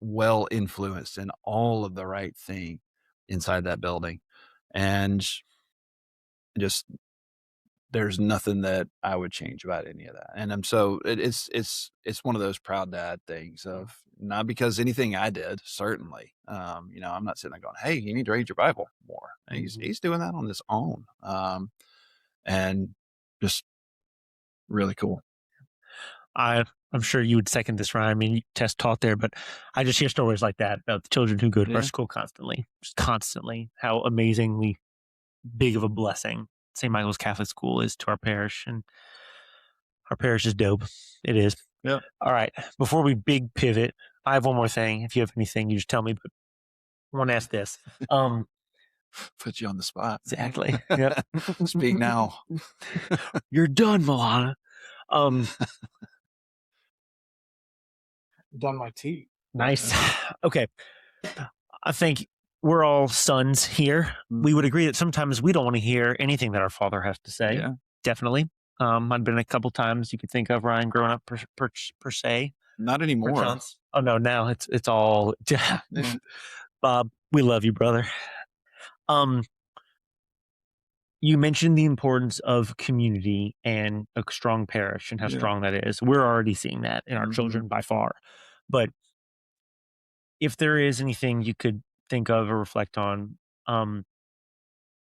well influenced in all of the right thing inside that building. And just, there's nothing that I would change about any of that. And it's one of those proud dad things of, not because anything I did, certainly. I'm not sitting there going, hey, you need to read your Bible more. And he's doing that on his own. And just really cool. I'm sure you would second this, Ryan. I mean, you taught there, but I just hear stories like that about the children who go to our school constantly, how amazingly big of a blessing St. Michael's Catholic School is to our parish. And our parish is dope. It is. Yeah. All right. Before we big pivot, I have one more thing. If you have anything, you just tell me, but I want to ask this. Put you on the spot. Exactly. Yep. Speak now. You're done, Milana. Done my tea. Nice. Okay. I think we're all sons here. We would agree that sometimes we don't want to hear anything that our father has to say. Yeah. Definitely. I've been a couple times you could think of, Ryan, growing up per se. Not anymore. Oh no, now it's all Bob, we love you, brother. You mentioned the importance of community and a strong parish and how strong that is. We're already seeing that in our children by far. But if there is anything you could think of or reflect on,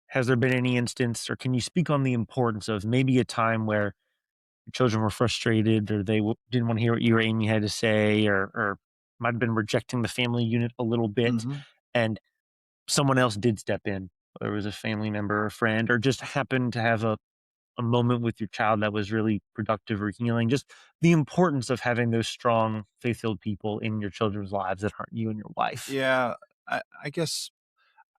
has there been any instance, or can you speak on the importance of maybe a time where your children were frustrated, or they didn't want to hear what you or Amy had to say, or might have been rejecting the family unit a little bit, and someone else did step in, whether it was a family member or a friend, or just happened to have a moment with your child that was really productive or healing? Just the importance of having those strong, faith-filled people in your children's lives that aren't you and your wife. Yeah, I guess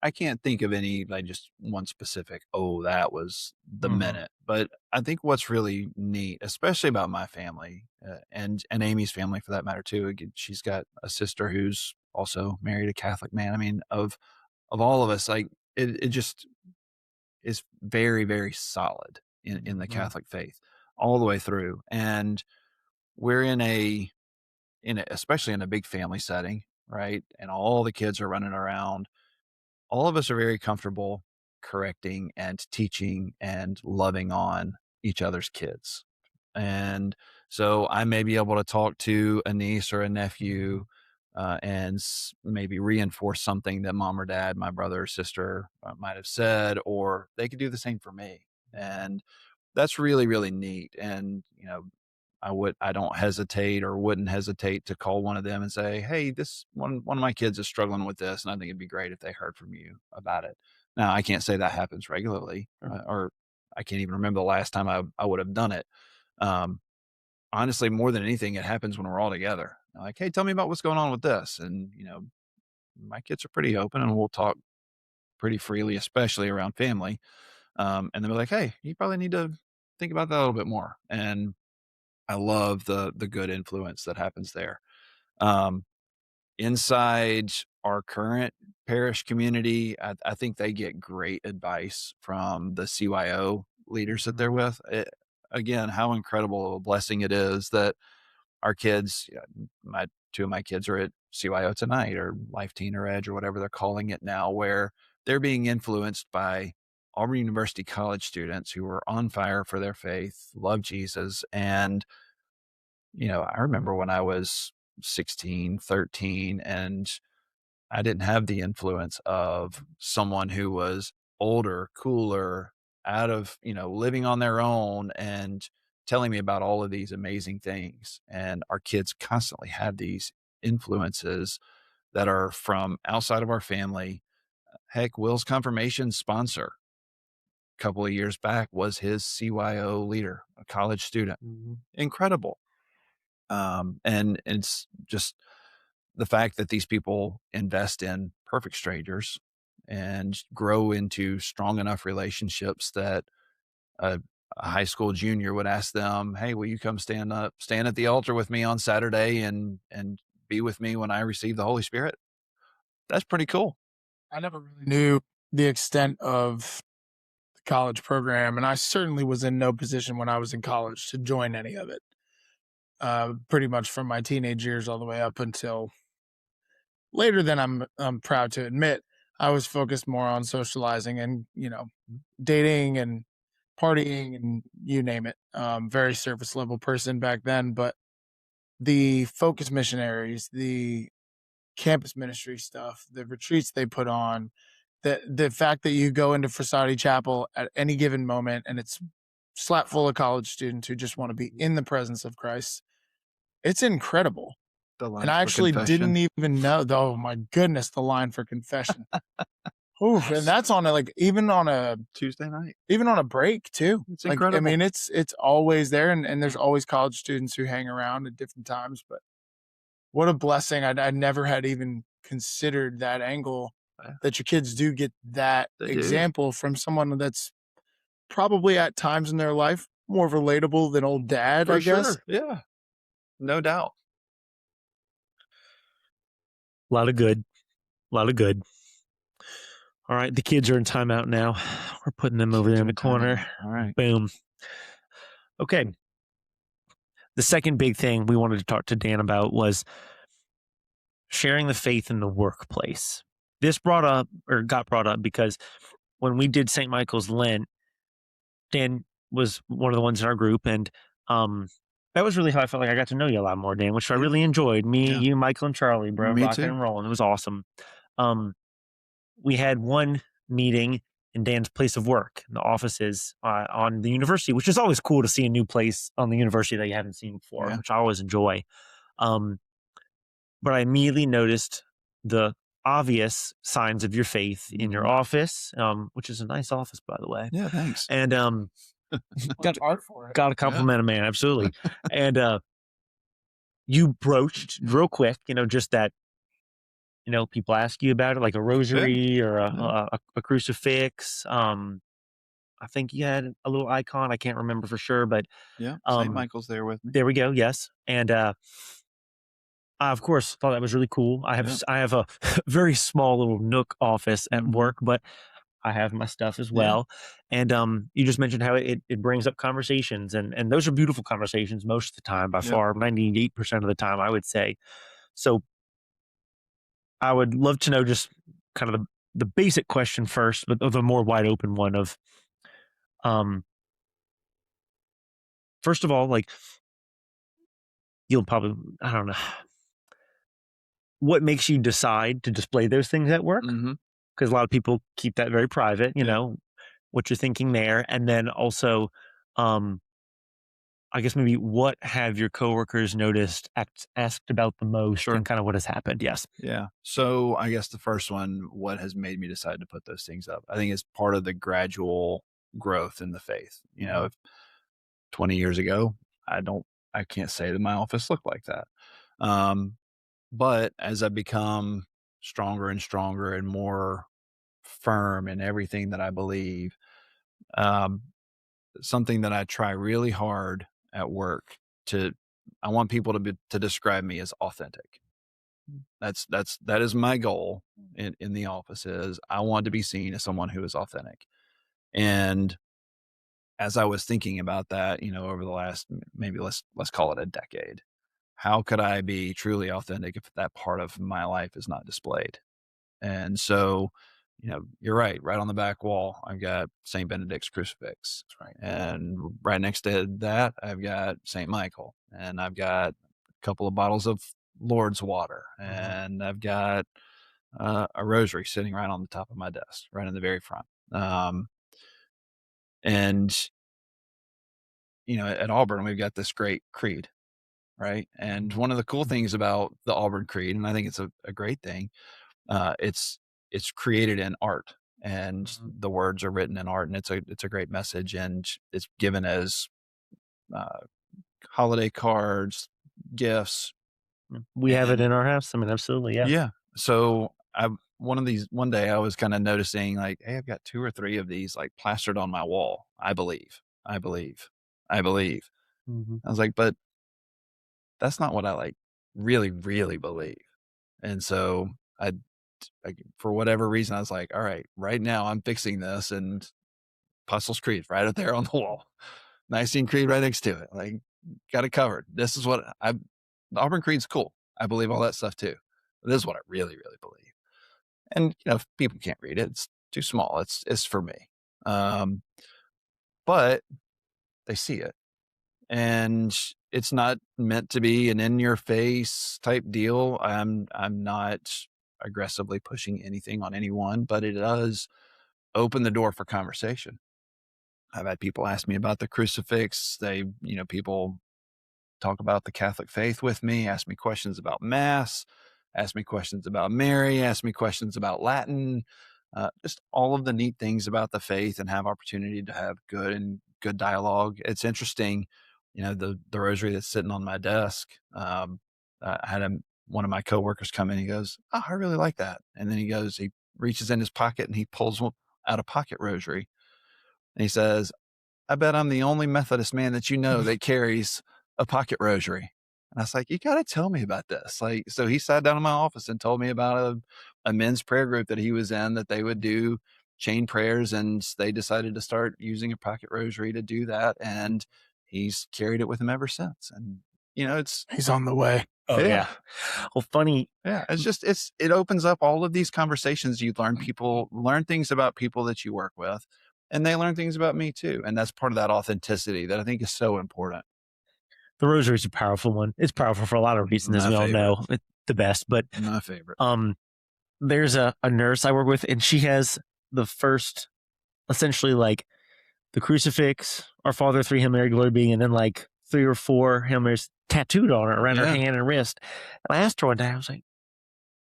I can't think of any, like, just one specific, that was the minute. But I think what's really neat, especially about my family, and Amy's family for that matter too. Again, she's got a sister who's also married a Catholic man. I mean, of all of us, like, it just is very, very solid in the Catholic faith all the way through. And we're in especially in a big family setting, right? And all the kids are running around. All of us are very comfortable correcting and teaching and loving on each other's kids. And so I may be able to talk to a niece or a nephew and maybe reinforce something that mom or dad, my brother or sister might have said, or they could do the same for me. And that's really, really neat. And, I don't hesitate or wouldn't hesitate to call one of them and say, hey, this one of my kids is struggling with this, and I think it'd be great if they heard from you about it. Now, I can't say that happens regularly, or I can't even remember the last time I would have done it. Um, Honestly, more than anything, it happens when we're all together. Like, hey, tell me about what's going on with this. And, my kids are pretty open and we'll talk pretty freely, especially around family. And they're like, hey, you probably need to think about that a little bit more. And I love the good influence that happens there. Um, Inside our current parish community, I think they get great advice from the CYO leaders that they're with. Again, how incredible of a blessing it is that our kids, two of my kids are at CYO tonight, or Life Teen or Edge, or whatever they're calling it now, where they're being influenced by Auburn University college students who are on fire for their faith, love Jesus. And, I remember when I was 16, 13, and I didn't have the influence of someone who was older, cooler, out of, living on their own and telling me about all of these amazing things. And our kids constantly have these influences that are from outside of our family. Heck, Will's confirmation sponsor a couple of years back was his CYO leader, a college student. Incredible. And it's just the fact that these people invest in perfect strangers and grow into strong enough relationships that a high school junior would ask them, hey, will you come stand at the altar with me on Saturday and be with me when I receive the Holy Spirit? That's pretty cool. I never really knew the extent of the college program, and I certainly was in no position when I was in college to join any of it. Pretty much from my teenage years all the way up until later than I'm proud to admit. I was focused more on socializing and, dating and partying and you name it. Very surface level person back then, but the focus missionaries, the campus ministry stuff, the retreats they put on, the fact that you go into Frassati Chapel at any given moment and it's slap full of college students who just want to be in the presence of Christ. It's incredible. And I actually didn't even know. Oh my goodness, the line for confession. Oof, and that's on even on a Tuesday night, even on a break too. It's incredible. I mean, it's always there, and there's always college students who hang around at different times. But what a blessing! I never had even considered that angle, that your kids do get that example from someone that's probably at times in their life more relatable than old dad. For I guess. Sure. Yeah, no doubt. A lot of good. All right, the kids are in timeout now. We're putting them over there in the corner. All right. Boom. Okay. The second big thing we wanted to talk to Dan about was sharing the faith in the workplace. This got brought up because when we did St. Michael's Lent, Dan was one of the ones in our group, and that was really how I felt like I got to know you a lot more, Dan, which I really enjoyed. Me, you, Michael, and Charlie, bro, rocking and rolling. It was awesome. We had one meeting in Dan's place of work, in the offices on the university, which is always cool to see a new place on the university that you haven't seen before, which I always enjoy. But I immediately noticed the obvious signs of your faith in your office, which is a nice office, by the way. Yeah, thanks. And got to compliment a man, absolutely. And you broached real quick, just that. People ask you about it, like a rosary or a crucifix. I think you had a little icon. I can't remember for sure, but St. Michael's there with me. There we go. Yes, and I of course thought that was really cool. I have a very small little nook office at work, but I have my stuff as well. And you just mentioned how it brings up conversations, and those are beautiful conversations most of the time, by far, 98% of the time, I would say. So I would love to know just kind of the basic question first, but the more wide open one of, first of all, like, you'll probably, I don't know. what makes you decide to display those things at work? Mm-hmm. Because a lot of people keep that very private, you Yeah. know, what you're thinking there. And then also, I guess maybe what have your coworkers noticed, asked about the most, Sure. and kind of what has happened? Yes. Yeah. So I guess the first one, what has made me decide to put those things up? I think it's part of the gradual growth in the faith. You know, if 20 years ago, I can't say that my office looked like that. But as I become stronger and stronger and more firm in everything that I believe, um, something that I try really hard at work I want people to describe me as authentic. That is my goal in the office is I want to be seen as someone who is authentic. And as I was thinking about that, you know, over the last, maybe let's call it a decade, how could I be truly authentic if that part of my life is not displayed? And so, you know, you're right on the back wall, I've got St. Benedict's crucifix. That's right. And right next to that, I've got St. Michael, and I've got a couple of bottles of Lord's water, and I've got a rosary sitting right on the top of my desk, right in the very front. And, you know, at Auburn, we've got this great creed, right? And one of the cool things about the Auburn Creed, and I think it's a great thing, it's created in art, and the words are written in art, and it's a great message, and it's given as holiday cards, gifts. We have it in our house. I mean, absolutely. Yeah. Yeah. So one day I was kind of noticing like, hey, I've got 2 or 3 of these like plastered on my wall. I believe. I was like, but that's not what I like really, really believe. And so I, for whatever reason, I was like, all right, right now I'm fixing this, and Apostles' Creed right up there on the wall, Nicene Creed right next to it. Like, got it covered. This is what the Auburn Creed's cool. I believe all that stuff too. But this is what I really, really believe. And, you know, if people can't read it, it's too small. It's for me. But they see it, and it's not meant to be an in your face type deal. I'm not aggressively pushing anything on anyone, but it does open the door for conversation. I've had people ask me about the crucifix. People talk about the Catholic faith with me, ask me questions about Mass, ask me questions about Mary, ask me questions about Latin, just all of the neat things about the faith, and have opportunity to have good dialogue. It's interesting, you know, the rosary that's sitting on my desk. I had one of my coworkers come in, he goes, "Oh, I really like that." And then he reaches in his pocket and he pulls out a pocket rosary. And he says, "I bet I'm the only Methodist man that you know that carries a pocket rosary." And I was like, "You got to tell me about this." Like, so he sat down in my office and told me about a men's prayer group that he was in, that they would do chain prayers, and they decided to start using a pocket rosary to do that. And he's carried it with him ever since. And, you know, He's on the way. Oh yeah. Well, funny. Yeah. It opens up all of these conversations. You learn things about people that you work with, and they learn things about me too. And that's part of that authenticity that I think is so important. The rosary is a powerful one. It's powerful for a lot of reasons, as we all know. It's the best. But my favorite. There's a nurse I work with, and she has the first, essentially, like the crucifix, Our Father, 3 Hail Mary, Glory be, and then like 3 or 4 Hail Marys tattooed on her around her hand and wrist. And I asked her one day, I was like,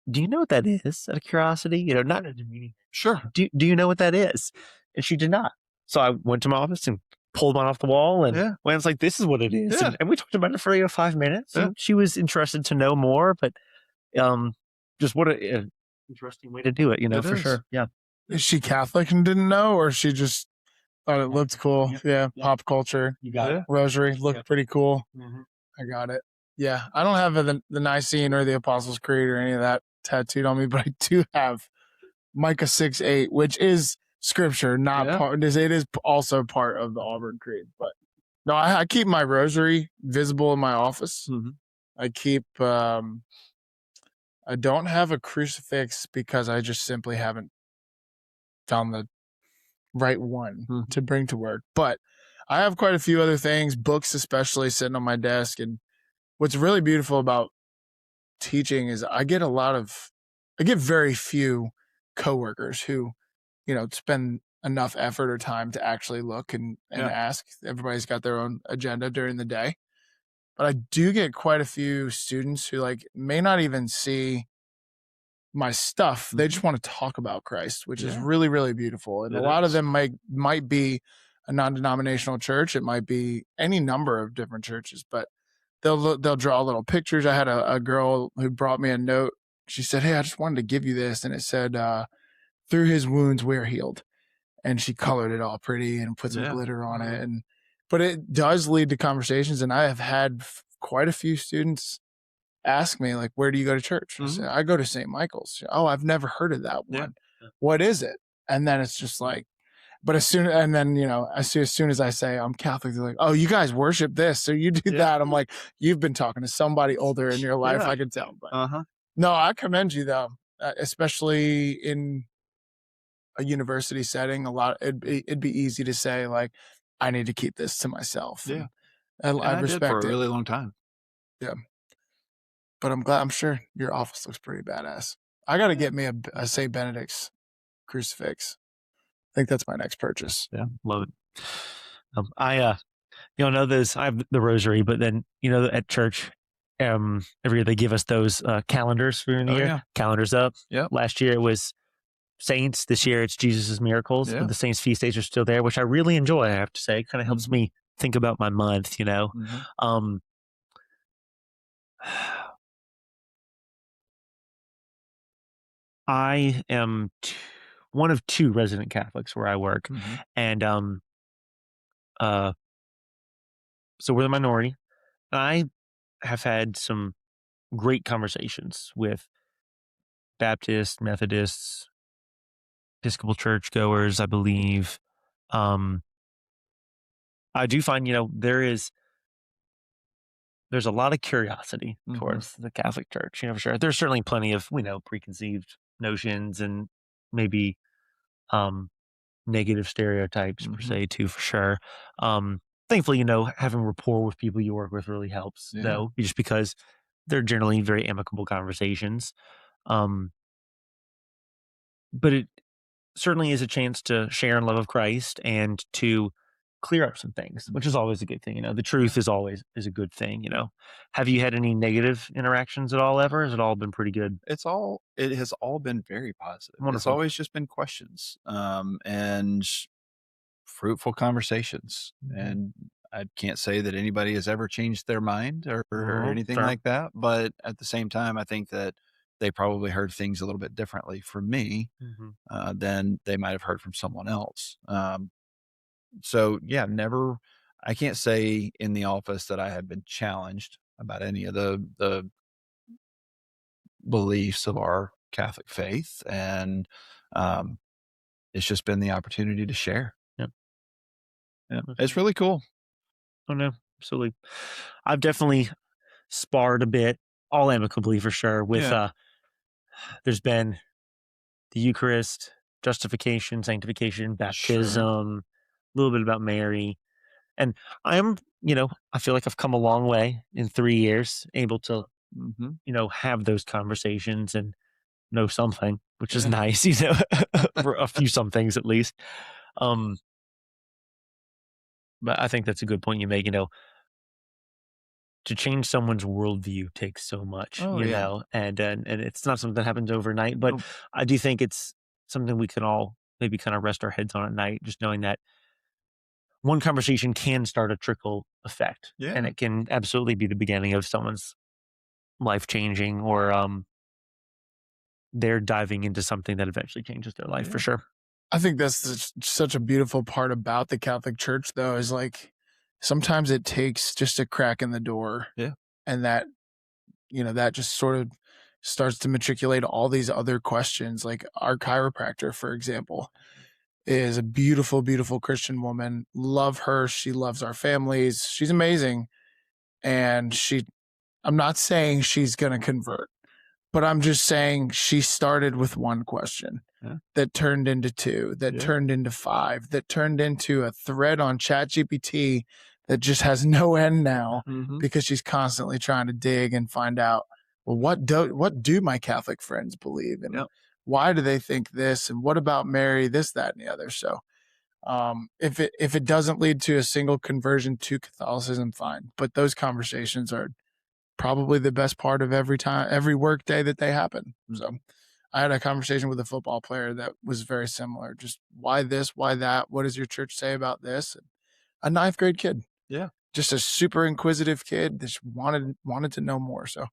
"Do you know what that is?" Out of curiosity, you know, not in a demeaning. Sure. Do you know what that is? And she did not. So I went to my office and pulled one off the wall, and when I was like, "This is what it is," and we talked about it for 5 minutes. And she was interested to know more, but just what a interesting way to do it, you know, for sure. Yeah. Is she Catholic and didn't know, or she just thought it looked cool? Yeah. Pop culture. You got it. Rosary looked pretty cool. Mm-hmm. I got it. Yeah. I don't have the Nicene or the Apostles' Creed or any of that tattooed on me, but I do have Micah 6:8, which is scripture, not part. It is also part of the Auburn Creed. But no, I keep my rosary visible in my office. Mm-hmm. I keep. I don't have a crucifix because I just simply haven't found the right one to bring to work. But I have quite a few other things, books especially, sitting on my desk. And what's really beautiful about teaching is I get very few coworkers who, spend enough effort or time to actually look and ask. Everybody's got their own agenda during the day. But I do get quite a few students who may not even see my stuff. They just want to talk about Christ, which is really, really beautiful. And a lot of them might be a non-denominational church. It might be any number of different churches, but they'll draw little pictures. I had a girl who brought me a note. She said, "Hey, I just wanted to give you this." And it said, "Through his wounds, we're healed." And she colored it all pretty and put some glitter on it. But it does lead to conversations. And I have had quite a few students ask me, where do you go to church? I say, I go to St. Michael's. Oh, I've never heard of that one. Yeah. What is it? And then it's just but as soon as I say I'm Catholic, they're like, "Oh, you guys worship this, so you do that." I'm like, "You've been talking to somebody older in your life." I can tell. But no, I commend you though, especially in a university setting. It'd be easy to say I need to keep this to myself. Yeah, I respect did for it. a really long time. Yeah, but I'm sure your office looks pretty badass. I got to get me a St. Benedict's crucifix. I think that's my next purchase. Yeah, love it. I know those. I have the rosary, but then at church, every year they give us those calendars for the year. Yeah. Calendars up. Yeah. Last year it was saints. This year it's Jesus' miracles. But the saints' feast days are still there, which I really enjoy. I have to say, it kind of helps me think about my month. I am one of two resident Catholics where I work, and so we're the minority. I have had some great conversations with Baptists, Methodists, Episcopal church goers, I believe. I do find, there's a lot of curiosity towards the Catholic Church, for sure. There's certainly plenty of, preconceived notions and maybe negative stereotypes per se too, for sure. Thankfully, having rapport with people you work with really helps, though, just because they're generally very amicable conversations. But it certainly is a chance to share in love of Christ and to clear up some things, which is always a good thing. The truth is always a good thing. Have you had any negative interactions at all ever? Has it all been pretty good? It has all been very positive. Wonderful. It's always just been questions and fruitful conversations. And I can't say that anybody has ever changed their mind or anything like that. But at the same time, I think that they probably heard things a little bit differently from me than they might have heard from someone else. So never, I can't say in the office that I have been challenged about any of the beliefs of our Catholic faith. And it's just been the opportunity to share. Yep. Yeah. It's really cool. Oh no, absolutely. I've definitely sparred a bit, all amicably for sure, with there's been the Eucharist, justification, sanctification, baptism, a little bit about Mary. And I feel like I've come a long way in 3 years, able to, have those conversations and know something, which is nice, for a few some things at least. But I think that's a good point you make, to change someone's worldview takes so much, and it's not something that happens overnight, but I do think it's something we can all maybe kind of rest our heads on at night, just knowing that one conversation can start a trickle effect, and it can absolutely be the beginning of someone's life changing, or they're diving into something that eventually changes their life for sure. I think that's such a beautiful part about the Catholic Church, though, is sometimes it takes just a crack in the door, and that that just sort of starts to matriculate all these other questions. Like our chiropractor, for example, is a beautiful, beautiful Christian woman. Love her. She loves our families. She's amazing. And I'm not saying she's going to convert, but I'm just saying she started with one question that turned into two, that turned into five, that turned into a thread on ChatGPT that just has no end now because she's constantly trying to dig and find out well, what do my Catholic friends believe, and why do they think this, and what about Mary, this, that, and the other. So if it doesn't lead to a single conversion to Catholicism, fine. But those conversations are probably the best part of every work day that they happen. So I had a conversation with a football player that was very similar. Just why this, why that? What does your church say about this? A ninth grade kid. Yeah. Just a super inquisitive kid that wanted to know more. So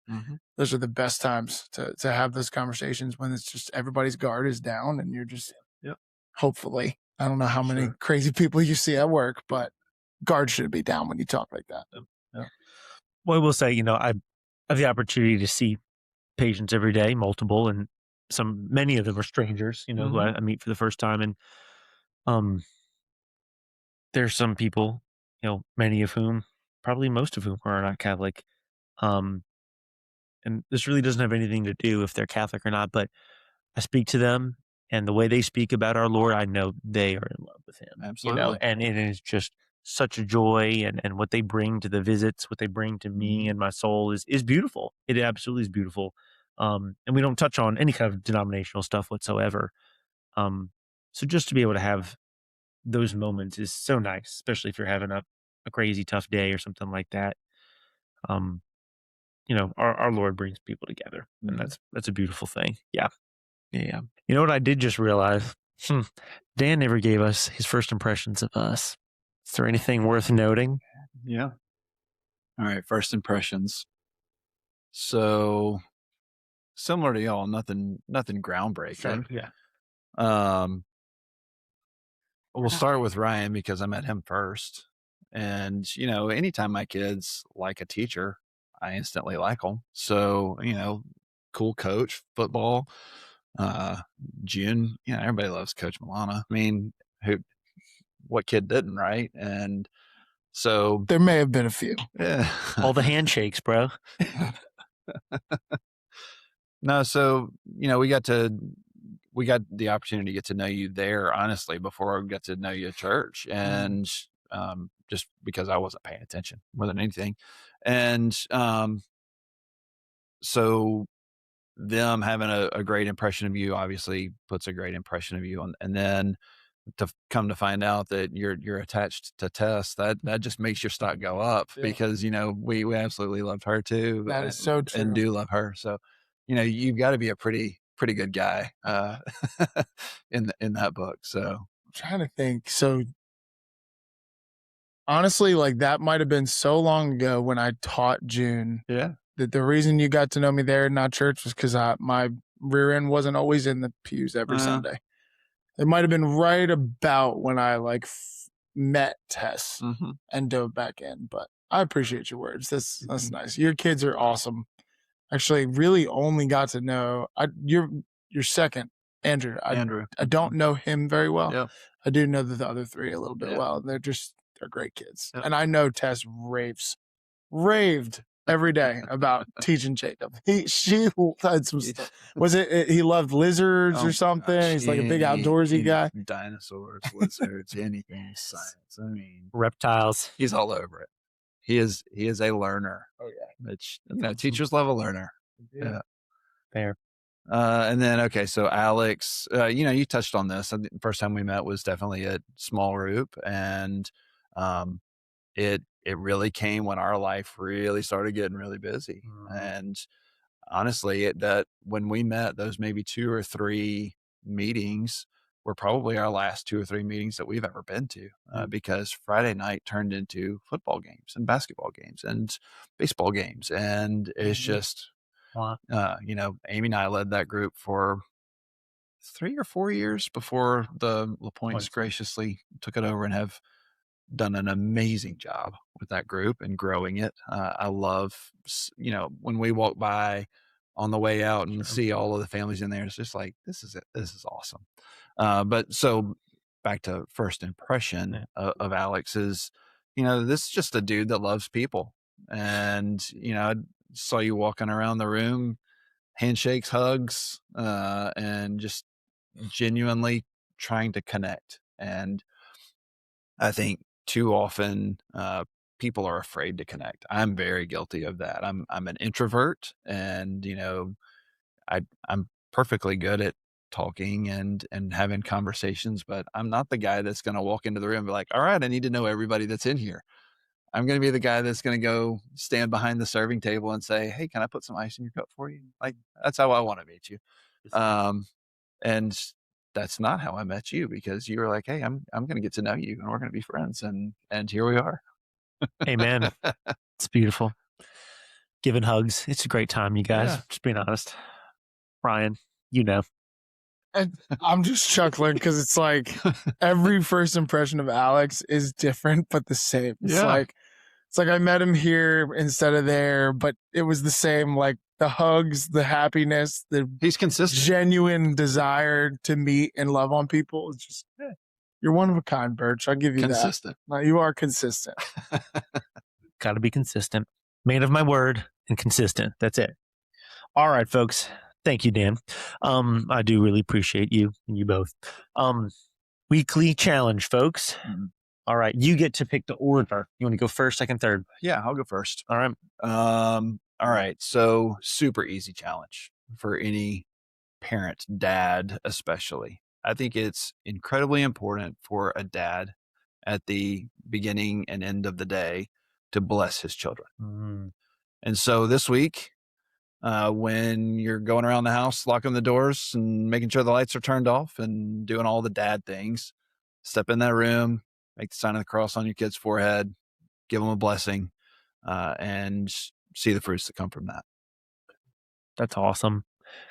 those are the best times to have those conversations, when it's just everybody's guard is down and you're just hopefully, I don't know how many crazy people you see at work, but guard should be down when you talk like that. Well, I will say, I have the opportunity to see patients every day, multiple, and many of them are strangers, who I meet for the first time. And there's some people, many of whom, probably most of whom, are not Catholic. And this really doesn't have anything to do if they're Catholic or not, but I speak to them, and the way they speak about our Lord, I know they are in love with him. Absolutely. And it is just such a joy, and what they bring to the visits, what they bring to me and my soul is beautiful. It absolutely is beautiful. And we don't touch on any kind of denominational stuff whatsoever. So just to be able to have those moments is so nice, especially if you're having a crazy tough day or something like that. Our Lord brings people together, and that's a beautiful thing. Yeah. You know what I did just realize? Dan never gave us his first impressions of us. Is there anything worth noting? Yeah. All right. First impressions. So similar to y'all, nothing groundbreaking. Sure, yeah. We'll start with Ryan because I met him first. And, anytime my kids like a teacher, I instantly like them. So, cool coach, football, June, everybody loves Coach Milana. I mean, what kid didn't, right? And so there may have been a few. Yeah. All the handshakes, bro. No, so, we got the opportunity to get to know you there, honestly, before we got to know you at church. And just because I wasn't paying attention more than anything. And so them having a great impression of you obviously puts a great impression of you on. And then to come to find out that you're attached to Tess, that just makes your stock go up because, we absolutely loved her too. That is so true. And do love her. So, you've got to be a pretty good guy in that book. So I'm trying to think. So honestly, like that might have been so long ago when I taught June. Yeah. That the reason you got to know me there, not church, was because my rear end wasn't always in the pews every Sunday. It might have been right about when I met Tess and dove back in. But I appreciate your words. That's nice. Your kids are awesome. Actually, really only got to know your second, Andrew. Andrew. I don't know him very well. Yeah. I do know the other three a little bit well. They're great kids. Yeah. And I know Tess raved every day about teaching Jacob. She had some stuff. Was it he loved lizards or something? Gosh, he's like a big outdoorsy guy. Dinosaurs, lizards, anything science. I mean, reptiles. He's all over it. He is a learner. Oh yeah. Which teachers love a learner. Yeah. Fair. And then okay, so Alex, you touched on this. The first time we met was definitely at small group, and it really came when our life really started getting really busy. And honestly, that when we met, those maybe 2 or 3 meetings were probably our last 2 or 3 meetings that we've ever been to, because Friday night turned into football games and basketball games and baseball games. And it's just, wow. Amy and I led that group for 3 or 4 years before the LaPointes graciously took it over and have done an amazing job with that group and growing it. I love, when we walk by on the way out and see all of the families in there, it's just like, this is it. This is awesome. But so back to first impression of Alex is, this is just a dude that loves people. And, I saw you walking around the room, handshakes, hugs, and just genuinely trying to connect. And I think too often people are afraid to connect. I'm very guilty of that. I'm an introvert, and I'm perfectly good at talking and having conversations, but I'm not the guy that's going to walk into the room and be like, all right, I need to know everybody that's in here. I'm going to be the guy that's going to go stand behind the serving table and say, hey, can I put some ice in your cup for you? Like, that's how I want to meet you. And that's not how I met you, because you were like, hey, I'm going to get to know you and we're going to be friends. And here we are. Amen. It's beautiful. Giving hugs. It's a great time, you guys. Yeah. Just being honest. Ryan, And I'm just chuckling because it's like every first impression of Alex is different, but the same. It's like I met him here instead of there, but it was the same. Like the hugs, the happiness, He's consistent. genuine desire to meet and love on people. It's just, you're one of a kind, Birch. I'll give you Consistent. that. No, you are consistent. got to be consistent. Man of my word and consistent. That's it. All right, folks. Thank you, Dan. I do really appreciate you both. Weekly challenge, folks. Mhm. All right. You get to pick the order. You want to go first, second, third? Yeah, I'll go first. All right. All right. So super easy challenge for any parent, dad, especially. I think it's incredibly important for a dad at the beginning and end of the day to bless his children. Mm. And so this week, when you're going around the house, locking the doors and making sure the lights are turned off and doing all the dad things, step in that room, make the sign of the cross on your kid's forehead, give them a blessing, and see the fruits that come from that. That's awesome.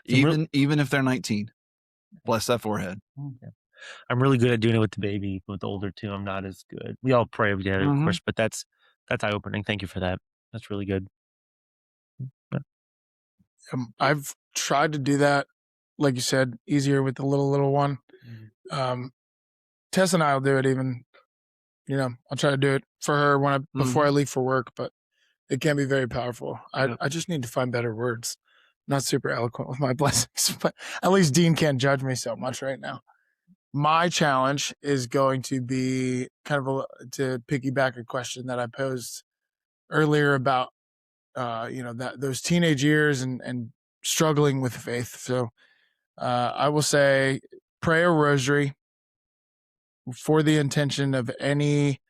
Even if they're 19, bless that forehead. Okay. I'm really good at doing it with the baby. With the older two, I'm not as good. We all pray every day, of course, but that's eye-opening. Thank you for that. That's really good. I've tried to do that, like you said, easier with the little one. Tess and I will do it even, I'll try to do it for her before I leave for work, but it can be very powerful. I just need to find better words. Not super eloquent with my blessings, but at least Dean can't judge me so much right now. My challenge is going to be kind of to piggyback a question that I posed earlier about, those teenage years and struggling with faith. So I will say pray a rosary for the intention of any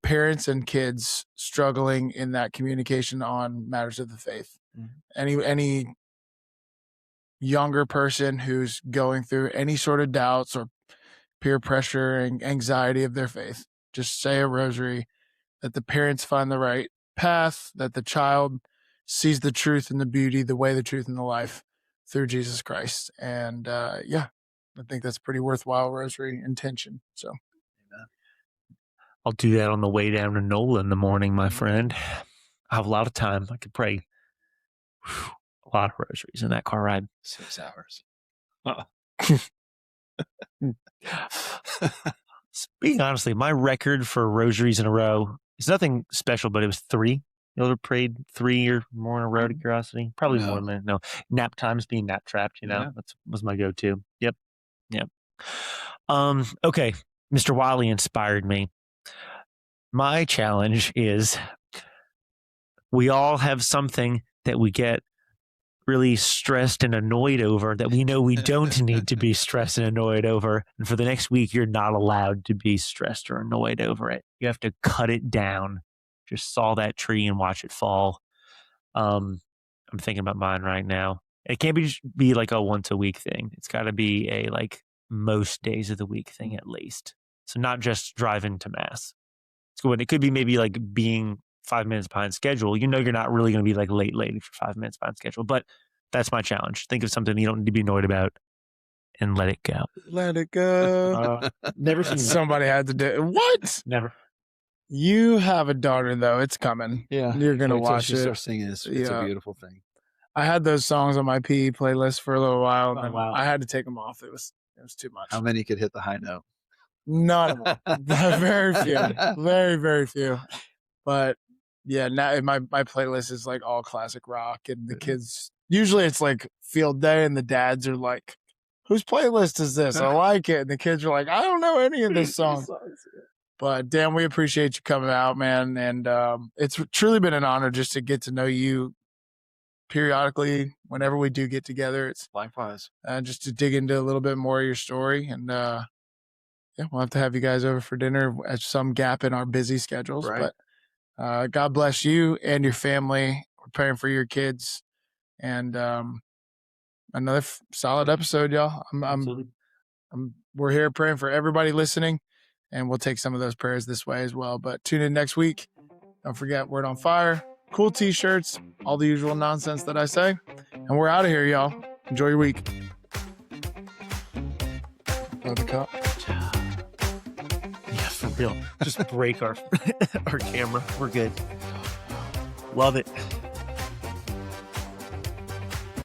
parents and kids struggling in that communication on matters of the faith. Mm-hmm. Any younger person who's going through any sort of doubts or peer pressure and anxiety of their faith, just say a rosary, that the parents find the right path, that the child sees the truth and the beauty, the way, the truth, and the life through Jesus Christ. And I think that's pretty worthwhile rosary intention. So I'll do that on the way down to NOLA in the morning, my friend. I have a lot of time. I could pray a lot of rosaries in that car ride. 6 hours. Speaking honestly, my record for rosaries in a row is nothing special, but it was 3. You ever prayed 3 or more in a row, to curiosity? Probably more than that. No. Nap times, being nap trapped, that was my go-to. Yep. Okay. Mr. Whatley inspired me. My challenge is we all have something that we get really stressed and annoyed over that we know we don't need to be stressed and annoyed over. And for the next week, you're not allowed to be stressed or annoyed over it. You have to cut it down. Just saw that tree and watch it fall. I'm thinking about mine right now. It can't be like a once a week thing. It's got to be a like most days of the week thing at least. So not just driving to mass. It could be maybe like being 5 minutes behind schedule. You're not really going to be like late if you're 5 minutes behind schedule. But that's my challenge. Think of something you don't need to be annoyed about and let it go. Let it go. Never seen Somebody had to do it. What? Never. You have a daughter, though. It's coming. Yeah. You're going to watch it. Start singing. It's a beautiful thing. I had those songs on my PE playlist for a little while. Oh, wow. I had to take them off. It was too much. How many could hit the high note? None of them. Very few. Very, very few. But yeah, now my playlist is like all classic rock, and the kids, usually it's like field day and the dads are like, whose playlist is this? I like it. And the kids are like, I don't know any of this song. But Dan, we appreciate you coming out, man. And it's truly been an honor just to get to know you periodically whenever we do get together. It's Likewise. just to dig into a little bit more of your story. And yeah, we'll have to have you guys over for dinner at some gap in our busy schedules. Right. But God bless you and your family. We're praying for your kids. And another solid episode, y'all. We're here praying for everybody listening, and we'll take some of those prayers this way as well. But tune in next week. Don't forget Word on Fire, cool t-shirts, all the usual nonsense that I say. And we're out of here, y'all. Enjoy your week. Love the cup. Yeah, for real. Just break our camera. We're good. Love it.